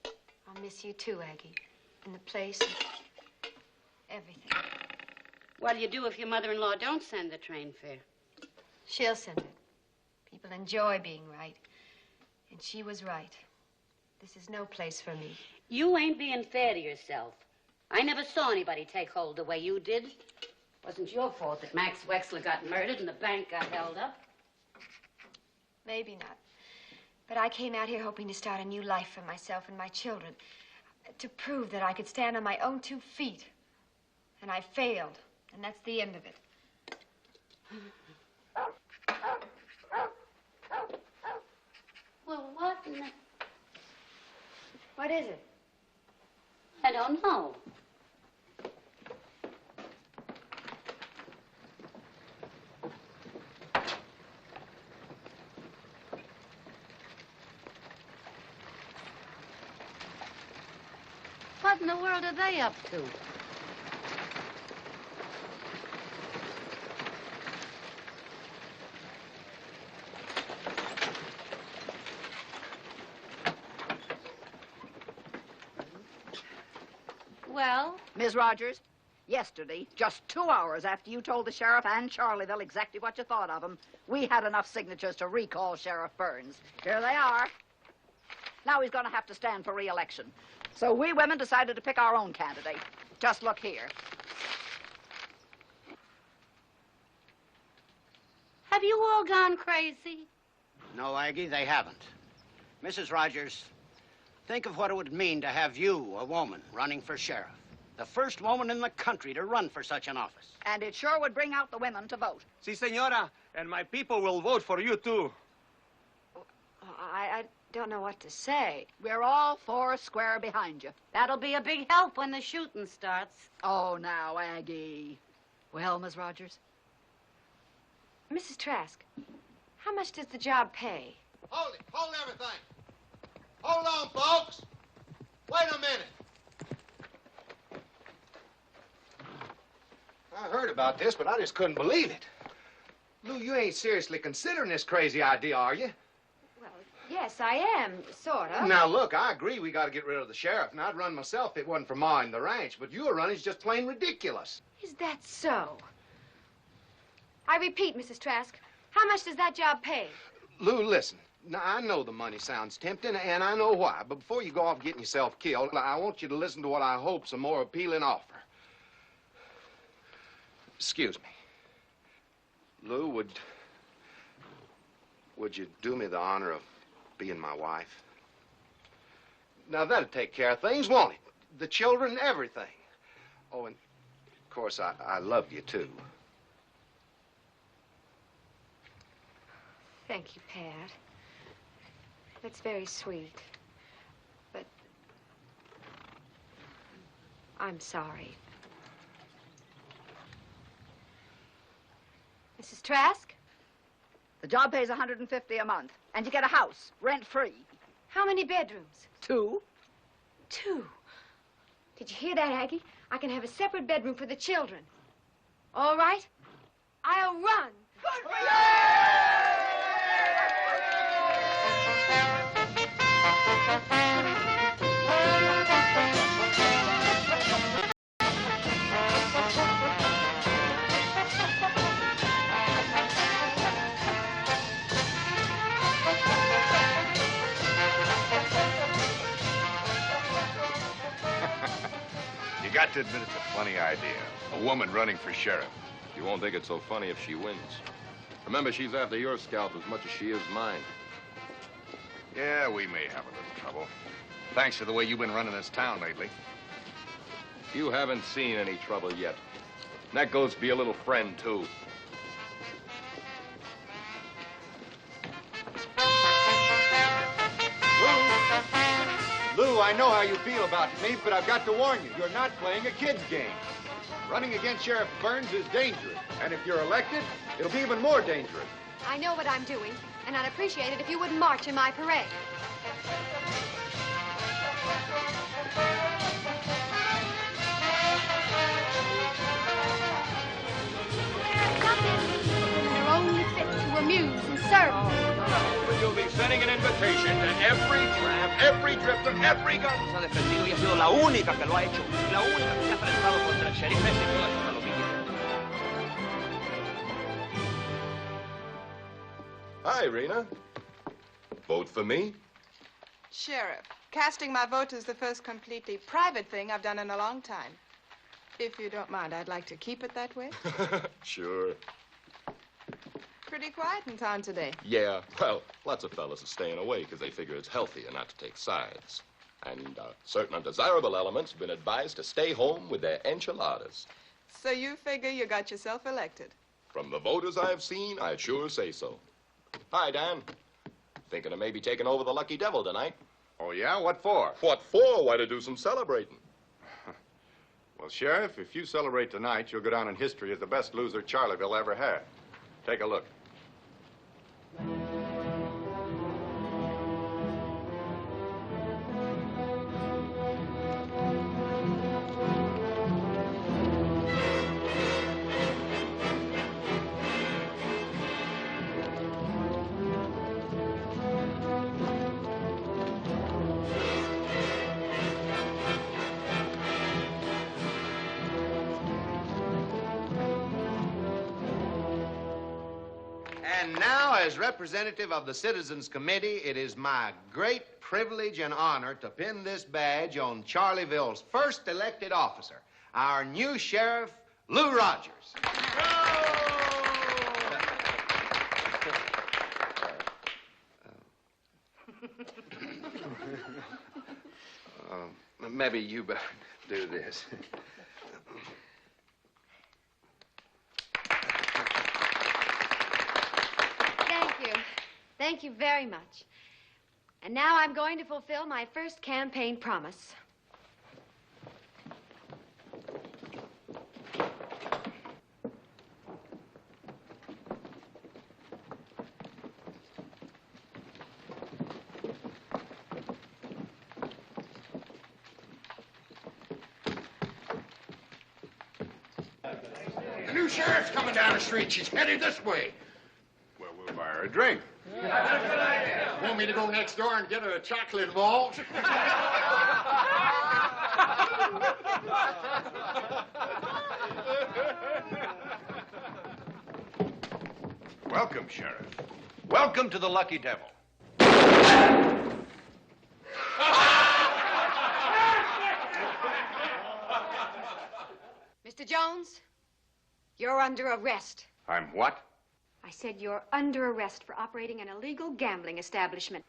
I'll miss you too, Aggie. And the place, everything. What'll you do if your mother-in-law don't send the train fare? She'll send it. People enjoy being right. And she was right. This is no place for me. You ain't being fair to yourself. I never saw anybody take hold the way you did. Wasn't your fault that Max Wexler got murdered and the bank got held up. Maybe not. But I came out here hoping to start a new life for myself and my children. To prove that I could stand on my own 2 feet. And I failed. And that's the end of it. Well, what in the... What is it? I don't know. What in the world are they up to? Well? Ms. Rogers, yesterday, just 2 hours after you told the sheriff and Charlieville exactly what you thought of him, we had enough signatures to recall Sheriff Burns. Here they are. Now he's going to have to stand for re-election. So we women decided to pick our own candidate. Just look here. Have you all gone crazy? No, Aggie, they haven't. Mrs. Rogers, think of what it would mean to have you, a woman, running for sheriff. The first woman in the country to run for such an office. And it sure would bring out the women to vote. Si, senora. And my people will vote for you, too. I don't know what to say. We're all 4 square behind you. That'll be a big help when the shooting starts. Oh, now, Aggie. Well, Miss Rogers? Mrs. Trask, how much does the job pay? Hold it. Hold everything. Hold on, folks. Wait a minute. I heard about this, but I just couldn't believe it. Lou, you ain't seriously considering this crazy idea, are you? Well, yes, I am, sort of. Now, look, I agree we got to get rid of the sheriff, and I'd run myself if it wasn't for mowing the ranch, but your running's just plain ridiculous. Is that so? I repeat, Mrs. Trask, how much does that job pay? Lou, listen. Now, I know the money sounds tempting, and I know why, but before you go off getting yourself killed, I want you to listen to what I hope's a more appealing offer. Excuse me. Lou, would you do me the honor of being my wife? Now, that'd take care of things, won't it? The children, everything. Oh, and, of course, I love you, too. Thank you, Pat. That's very sweet. But I'm sorry. Mrs. Trask? The job pays $150 a month, and you get a house, rent-free. How many bedrooms? 2. 2. Did you hear that, Aggie? I can have a separate bedroom for the children. All right? I'll run. Good for you! You got to admit it's a funny idea. A woman running for sheriff. You won't think it's so funny if she wins. Remember, she's after your scalp as much as she is mine. Yeah, we may have a little trouble. Thanks to the way you've been running this town lately. You haven't seen any trouble yet. And that goes to be a little friend, too. Lou, I know how you feel about me, but I've got to warn you, you're not playing a kid's game. Running against Sheriff Burns is dangerous, and if you're elected, it'll be even more dangerous. I know what I'm doing, and I'd appreciate it if you wouldn't march in my parade. They're only fit to amuse and serve. But you'll be sending an invitation to every tramp, every drifter, every gun. Cosa defendido y ha sido la única que lo ha hecho. La única que se ha enfrentado contra el sheriff ese que lo ha hecho a lo mismo. Hi, Rena. Vote for me? Sheriff, casting my vote is the first completely private thing I've done in a long time. If you don't mind, I'd like to keep it that way. Sure. Pretty quiet in town today. Yeah, well, lots of fellas are staying away because they figure it's healthier not to take sides. And certain undesirable elements have been advised to stay home with their enchiladas. So you figure you got yourself elected? From the voters I've seen, I'd sure say so. Hi, Dan. Thinking of maybe taking over the Lucky Devil tonight. Oh, yeah? What for? What for? Why, to do some celebrating. Well, Sheriff, if you celebrate tonight, you'll go down in history as the best loser Charleville ever had. Take a look. And now, as representative of the Citizens Committee, it is my great privilege and honor to pin this badge on Charleville's first elected officer, our new sheriff, Lou Rogers. Maybe you better do this. Thank you very much. And now I'm going to fulfill my first campaign promise. The new sheriff's coming down the street. She's headed this way. Well, we'll buy her a drink. Want me to go next door and get her a chocolate malt? Welcome, Sheriff. Welcome to the Lucky Devil. Mr. Jones, you're under arrest. I'm what? I said you're under arrest for operating an illegal gambling establishment.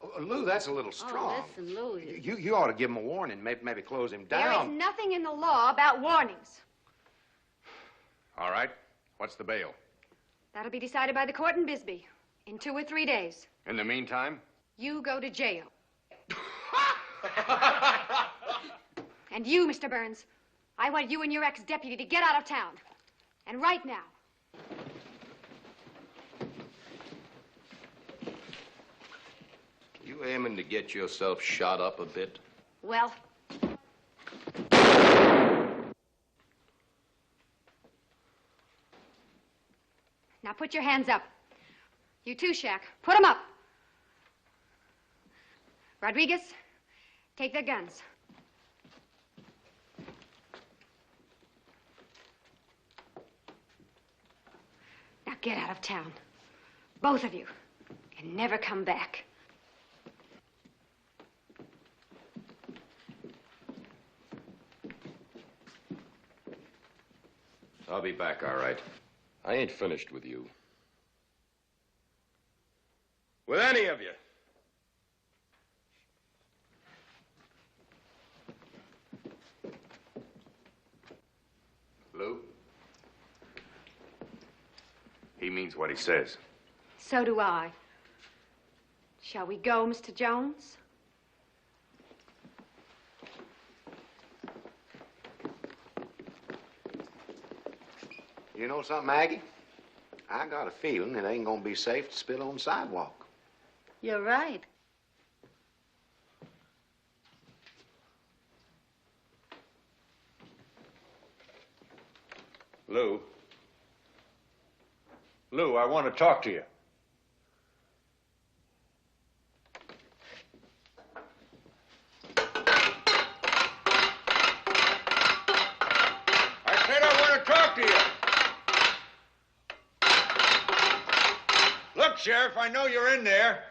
Oh, Lou, that's a little strong. Oh, listen, Lou. You ought to give him a warning, maybe close him There down. is nothing in the law about warnings. All right. What's the bail? That'll be decided by the court in Bisbee in 2 or 3 days. In the meantime? You go to jail. And you, Mr. Burns, I want you and your ex-deputy to get out of town. And right now. You aiming to get yourself shot up a bit? Well, now put your hands up. You too, Shaq. Put them up. Rodriguez, take their guns. Now get out of town. Both of you. And never come back. I'll be back, all right. I ain't finished with you. With any of you. Lou? He means what he says. So do I. Shall we go, Mr. Jones? You know something, Maggie? I got a feeling it ain't gonna be safe to spit on the sidewalk. You're right. Lou. Lou, I want to talk to you. I said I want to talk to you. Look, Sheriff, I know you're in there.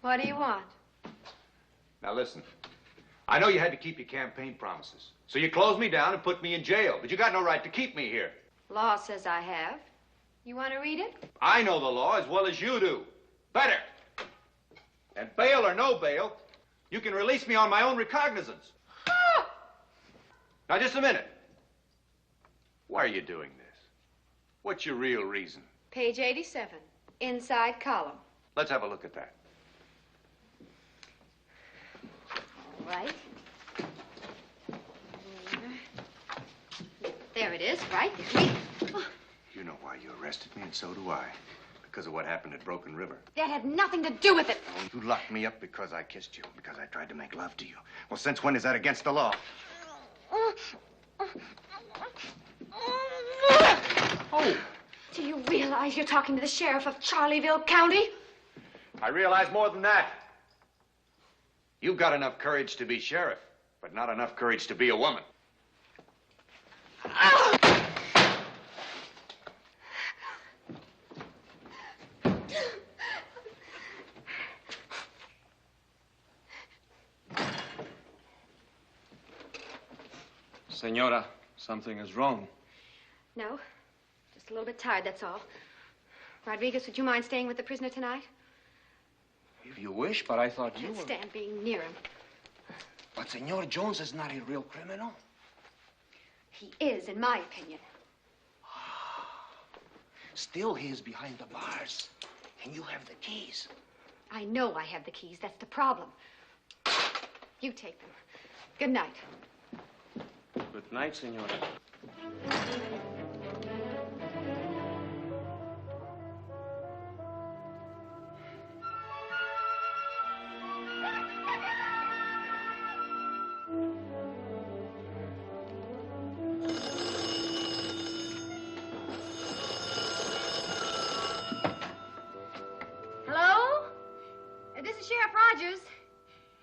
What do you want? Now listen, I know you had to keep your campaign promises, so you closed me down and put me in jail, but you got no right to keep me here. Law says I have. You want to read it? I know the law as well as you do. Better. And bail or no bail, you can release me on my own recognizance. Now, just a minute. Why are you doing this? What's your real reason? Page 87, inside column. Let's have a look at that. All right. There it is, right there. You know why you arrested me, and so do I. Because of what happened at Broken River. That had nothing to do with it. Oh, you locked me up because I kissed you, because I tried to make love to you. Well, since when is that against the law? Oh! Do you realize you're talking to the sheriff of Charleville County? I realize more than that. You've got enough courage to be sheriff, but not enough courage to be a woman. Senora, something is wrong. No, just a little bit tired, that's all. Rodriguez, would you mind staying with the prisoner tonight? If you wish, but I thought you Can't were... stand being near him. But Senor Jones is not a real criminal. He is, in my opinion. Still, he is behind the bars. And you have the keys. I know I have the keys. That's the problem. You take them. Good night. Good night, Senora. Hello? This is Sheriff Rogers.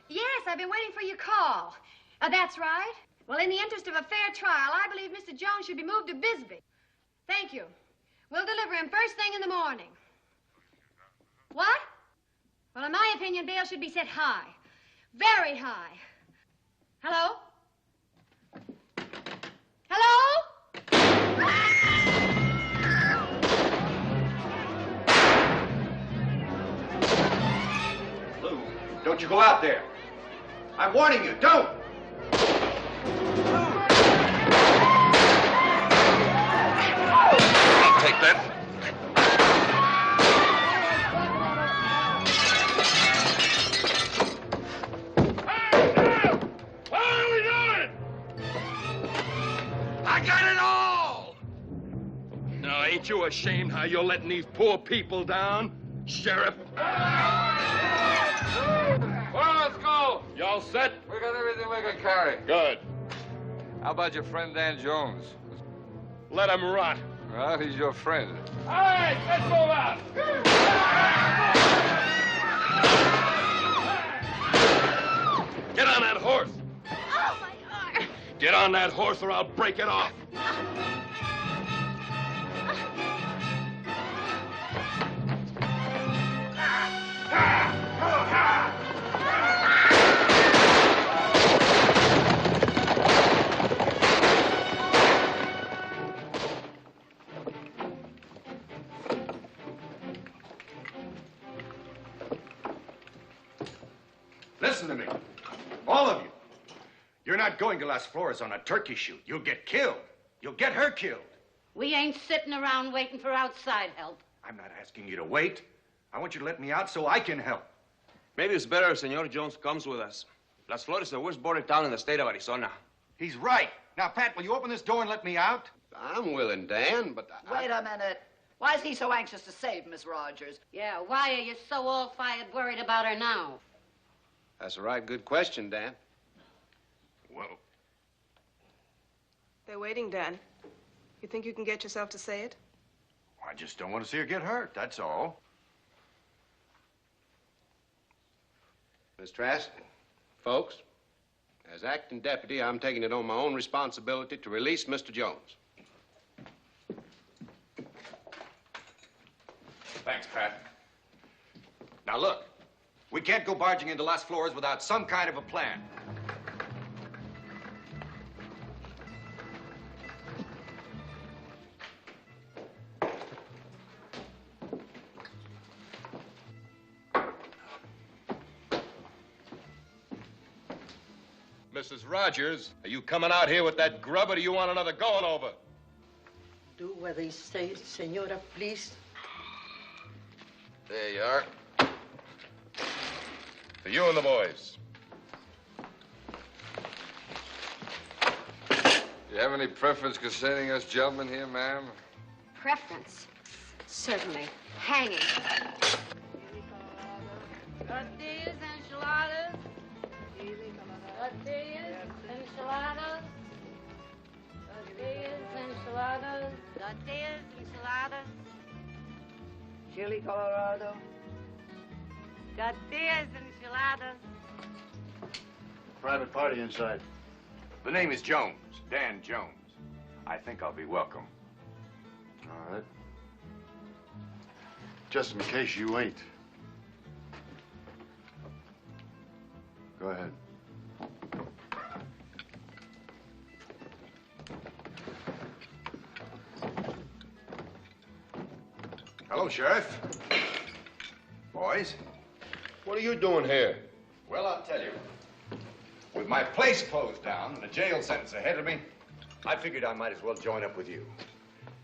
Yes, I've been waiting for your call. That's right. Well, in the interest of a fair trial, I believe Mr. Jones should be moved to Bisbee. Thank you. We'll deliver him first thing in the morning. What? Well, in my opinion, bail should be set high. Very high. Hello? Hello? Lou, don't you go out there. I'm warning you, don't! I'll take that. What are we doing? I got it all! Now, ain't you ashamed how you're letting these poor people down, Sheriff? Well, let's go. Y'all set? We got everything we can carry. Good. How about your friend Dan Jones? Let him rot. Well, he's your friend. All right, let's move out. Get on that horse. Oh, my arm. Get on that horse or I'll break it off. Listen to me. All of you. You're not going to Las Flores on a turkey shoot. You'll get killed. You'll get her killed. We ain't sitting around waiting for outside help. I'm not asking you to wait. I want you to let me out so I can help. Maybe it's better if Senor Jones comes with us. Las Flores is the worst border town in the state of Arizona. He's right. Now, Pat, will you open this door and let me out? I'm willing, Dan, but Wait a minute. Why is he so anxious to save Miss Rogers? Yeah, why are you so all-fired worried about her now? That's a right good question, Dan. Well, They're waiting, Dan. You think you can get yourself to say it? I just don't want to see her get hurt, that's all. Miss Trask, folks, as acting deputy, I'm taking it on my own responsibility to release Mr. Jones. Thanks, Pat. Now, look. We can't go barging into Las Flores without some kind of a plan. Mrs. Rogers, are you coming out here with that grub, or do you want another going over? Do what they say, senora, please. There you are. To you and the boys. You have any preference concerning us gentlemen here, ma'am? Preference? Certainly. Hanging. Tortillas, enchiladas. Tortillas, enchiladas. Tortillas, enchiladas. Tortillas, enchiladas. Chili Colorado. Tortillas, enchiladas. Private party inside. The name is Jones, Dan Jones. I think I'll be welcome. All right. Just in case you ain't. Go ahead. Hello, Sheriff. Boys. What are you doing here? Well, I'll tell you. With my place closed down and a jail sentence ahead of me, I figured I might as well join up with you.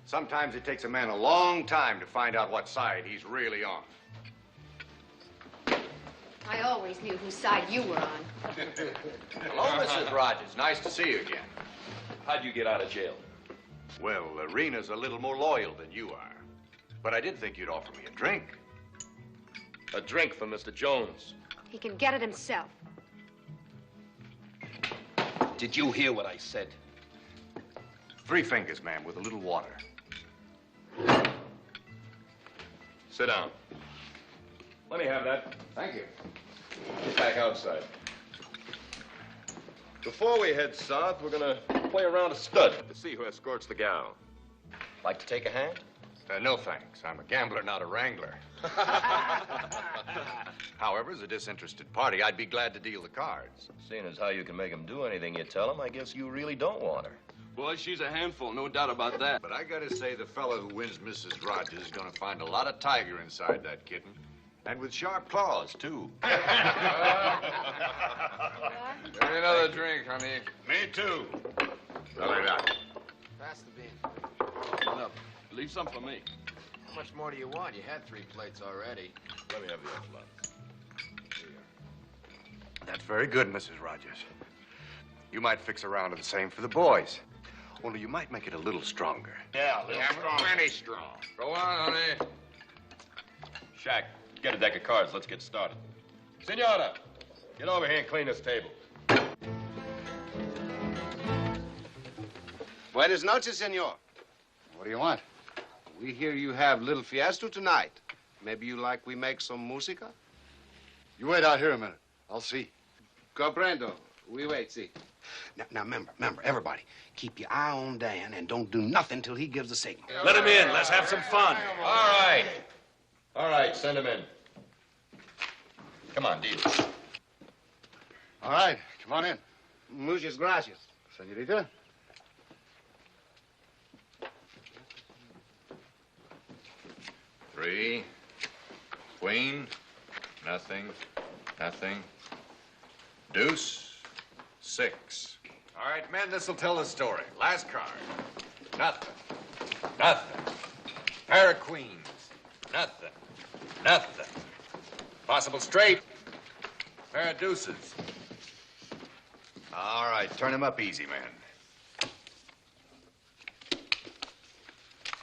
Sometimes it takes a man a long time to find out what side he's really on. I always knew whose side you were on. Hello, Mrs. Rogers. Nice to see you again. How'd you get out of jail? Well, Rena's a little more loyal than you are. But I did think you'd offer me a drink. A drink for Mr. Jones. He can get it himself. Did you hear what I said? 3 fingers, ma'am, with a little water. Sit down. Let me have that. Thank you. Get back outside. Before we head south, we're gonna play around a stud to see who escorts the gal. Like to take a hand? No, thanks. I'm a gambler, not a wrangler. However, as a disinterested party, I'd be glad to deal the cards. Seeing as how you can make him do anything you tell him, I guess you really don't want her. Boy, she's a handful, no doubt about that. But I gotta say, the fellow who wins Mrs. Rogers is gonna find a lot of tiger inside that kitten. And with sharp claws, too. Give me another drink, honey. Me, too. Like that. Pass the bean. Up. Leave some for me. How much more do you want? You had 3 plates already. Let me have the envelope. That's very good, Mrs. Rogers. You might fix around to the same for the boys. Only you might make it a little stronger. Yeah, a little strong. Plenty strong. Go on, honey. Shaq, get a deck of cards. Let's get started. Senora, get over here and clean this table. Buenas noches, senor. What do you want? We hear you have little fiesta tonight. Maybe you like we make some música? You wait out here a minute. I'll see. Comprendo. We wait, see. Now, remember, everybody, keep your eye on Dan and don't do nothing till he gives the signal. Let him in. Let's have some fun. All right. All right, send him in. Come on, deal. All right, come on in. Muchas gracias. Senorita. Three. Queen. Nothing. Nothing. Deuce. 6. All right, men, this'll tell the story. Last card. Nothing. Nothing. Pair of queens. Nothing. Nothing. Possible straight. Pair of deuces. All right, turn him up easy, man.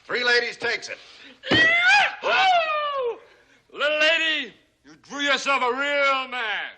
3 ladies takes it. Woo! Little lady, you drew yourself a real man.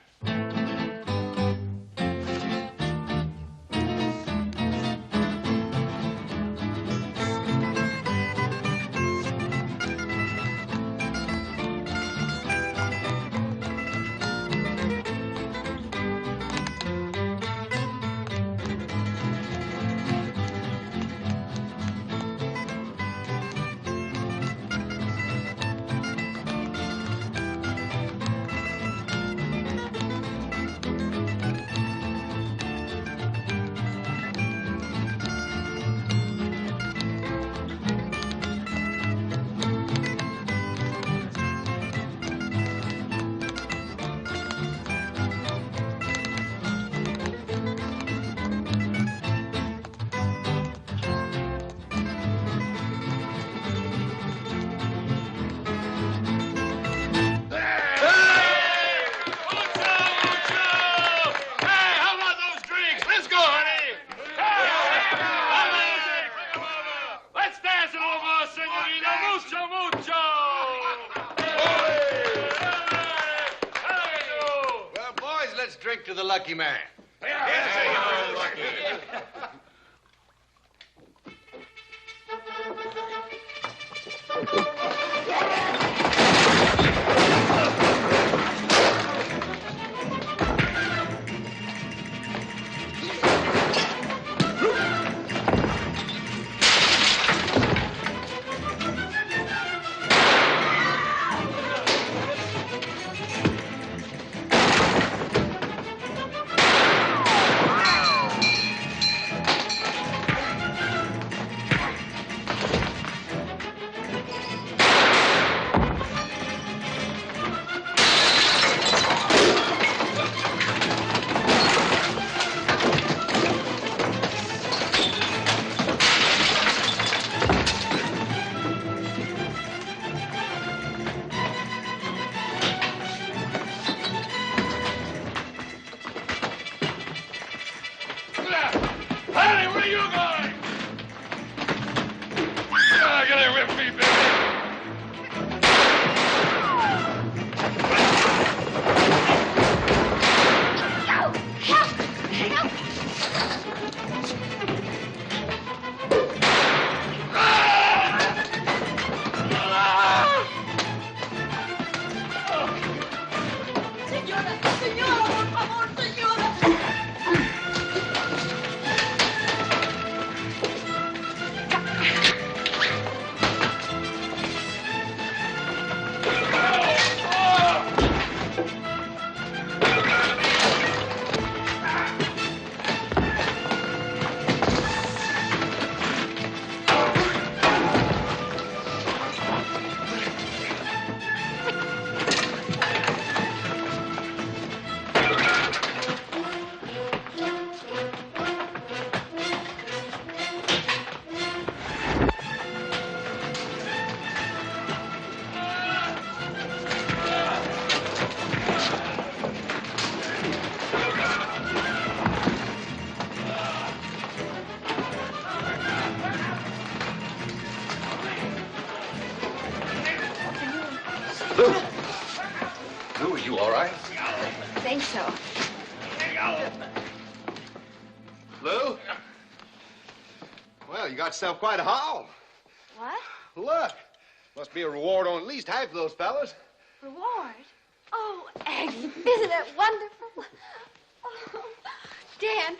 Drink to the lucky man. Lou, are you all right? I think so. Lou? Well, you got yourself quite a haul. What? Look. Must be a reward on at least half of those fellas. Reward? Oh, Aggie, isn't it wonderful? Oh, Dan.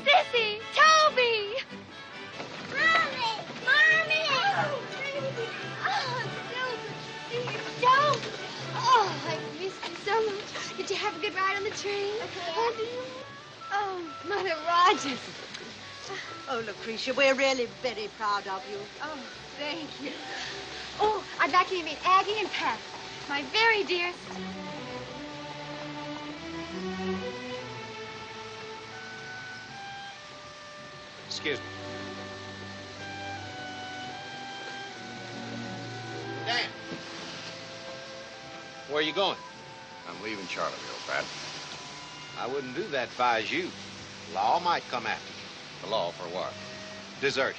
Sissy! Toby! Mommy! Mommy! Oh, baby! Oh, Susan! Don't! Oh, I missed you so much. Did you have a good ride on the train? Oh, Oh, Mother Rogers. Oh, Lucretia, we're really very proud of you. Oh, thank you. Oh, I'd like you to meet Aggie and Pat, my very dearest. Excuse me. Dan. Where are you going? I'm leaving Charlottesville, Pat. I wouldn't do that if I was you. Law might come after you. The law for what? Desertion.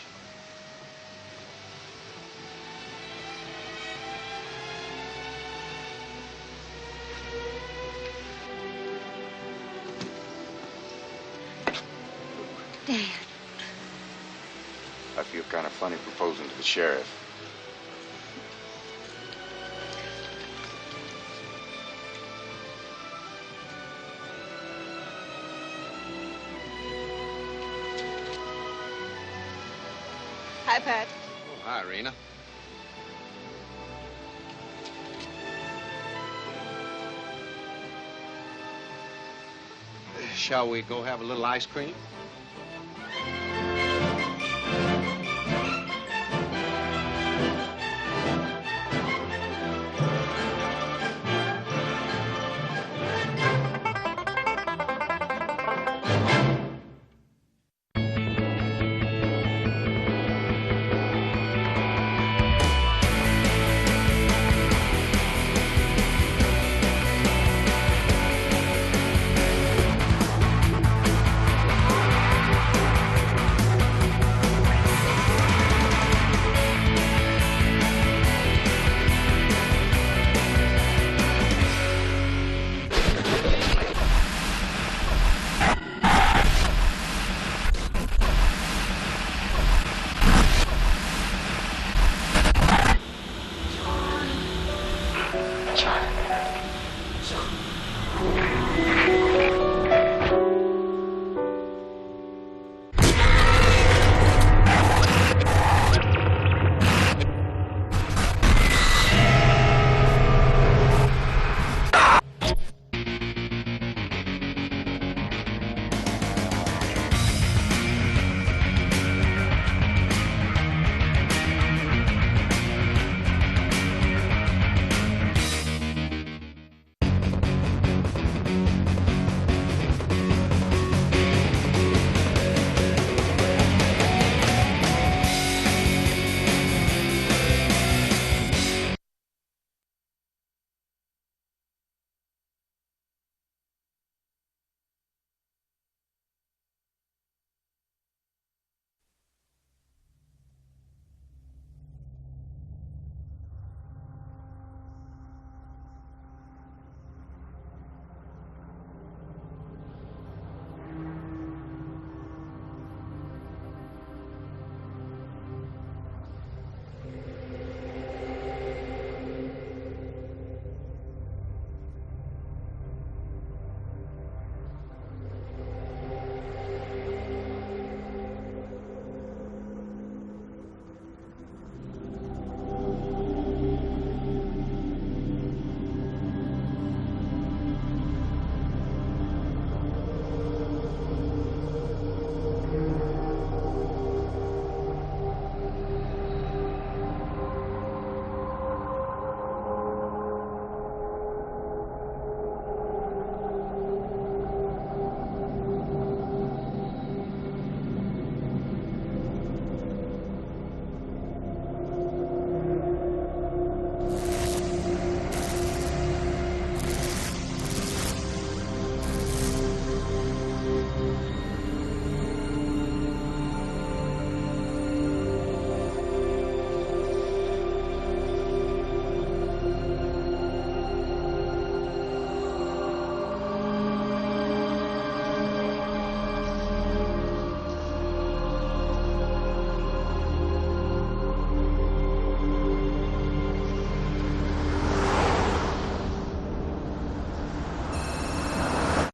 Dad. I feel kind of funny proposing to the sheriff. Hi, Pat. Oh, hi, Rena. Shall we go have a little ice cream?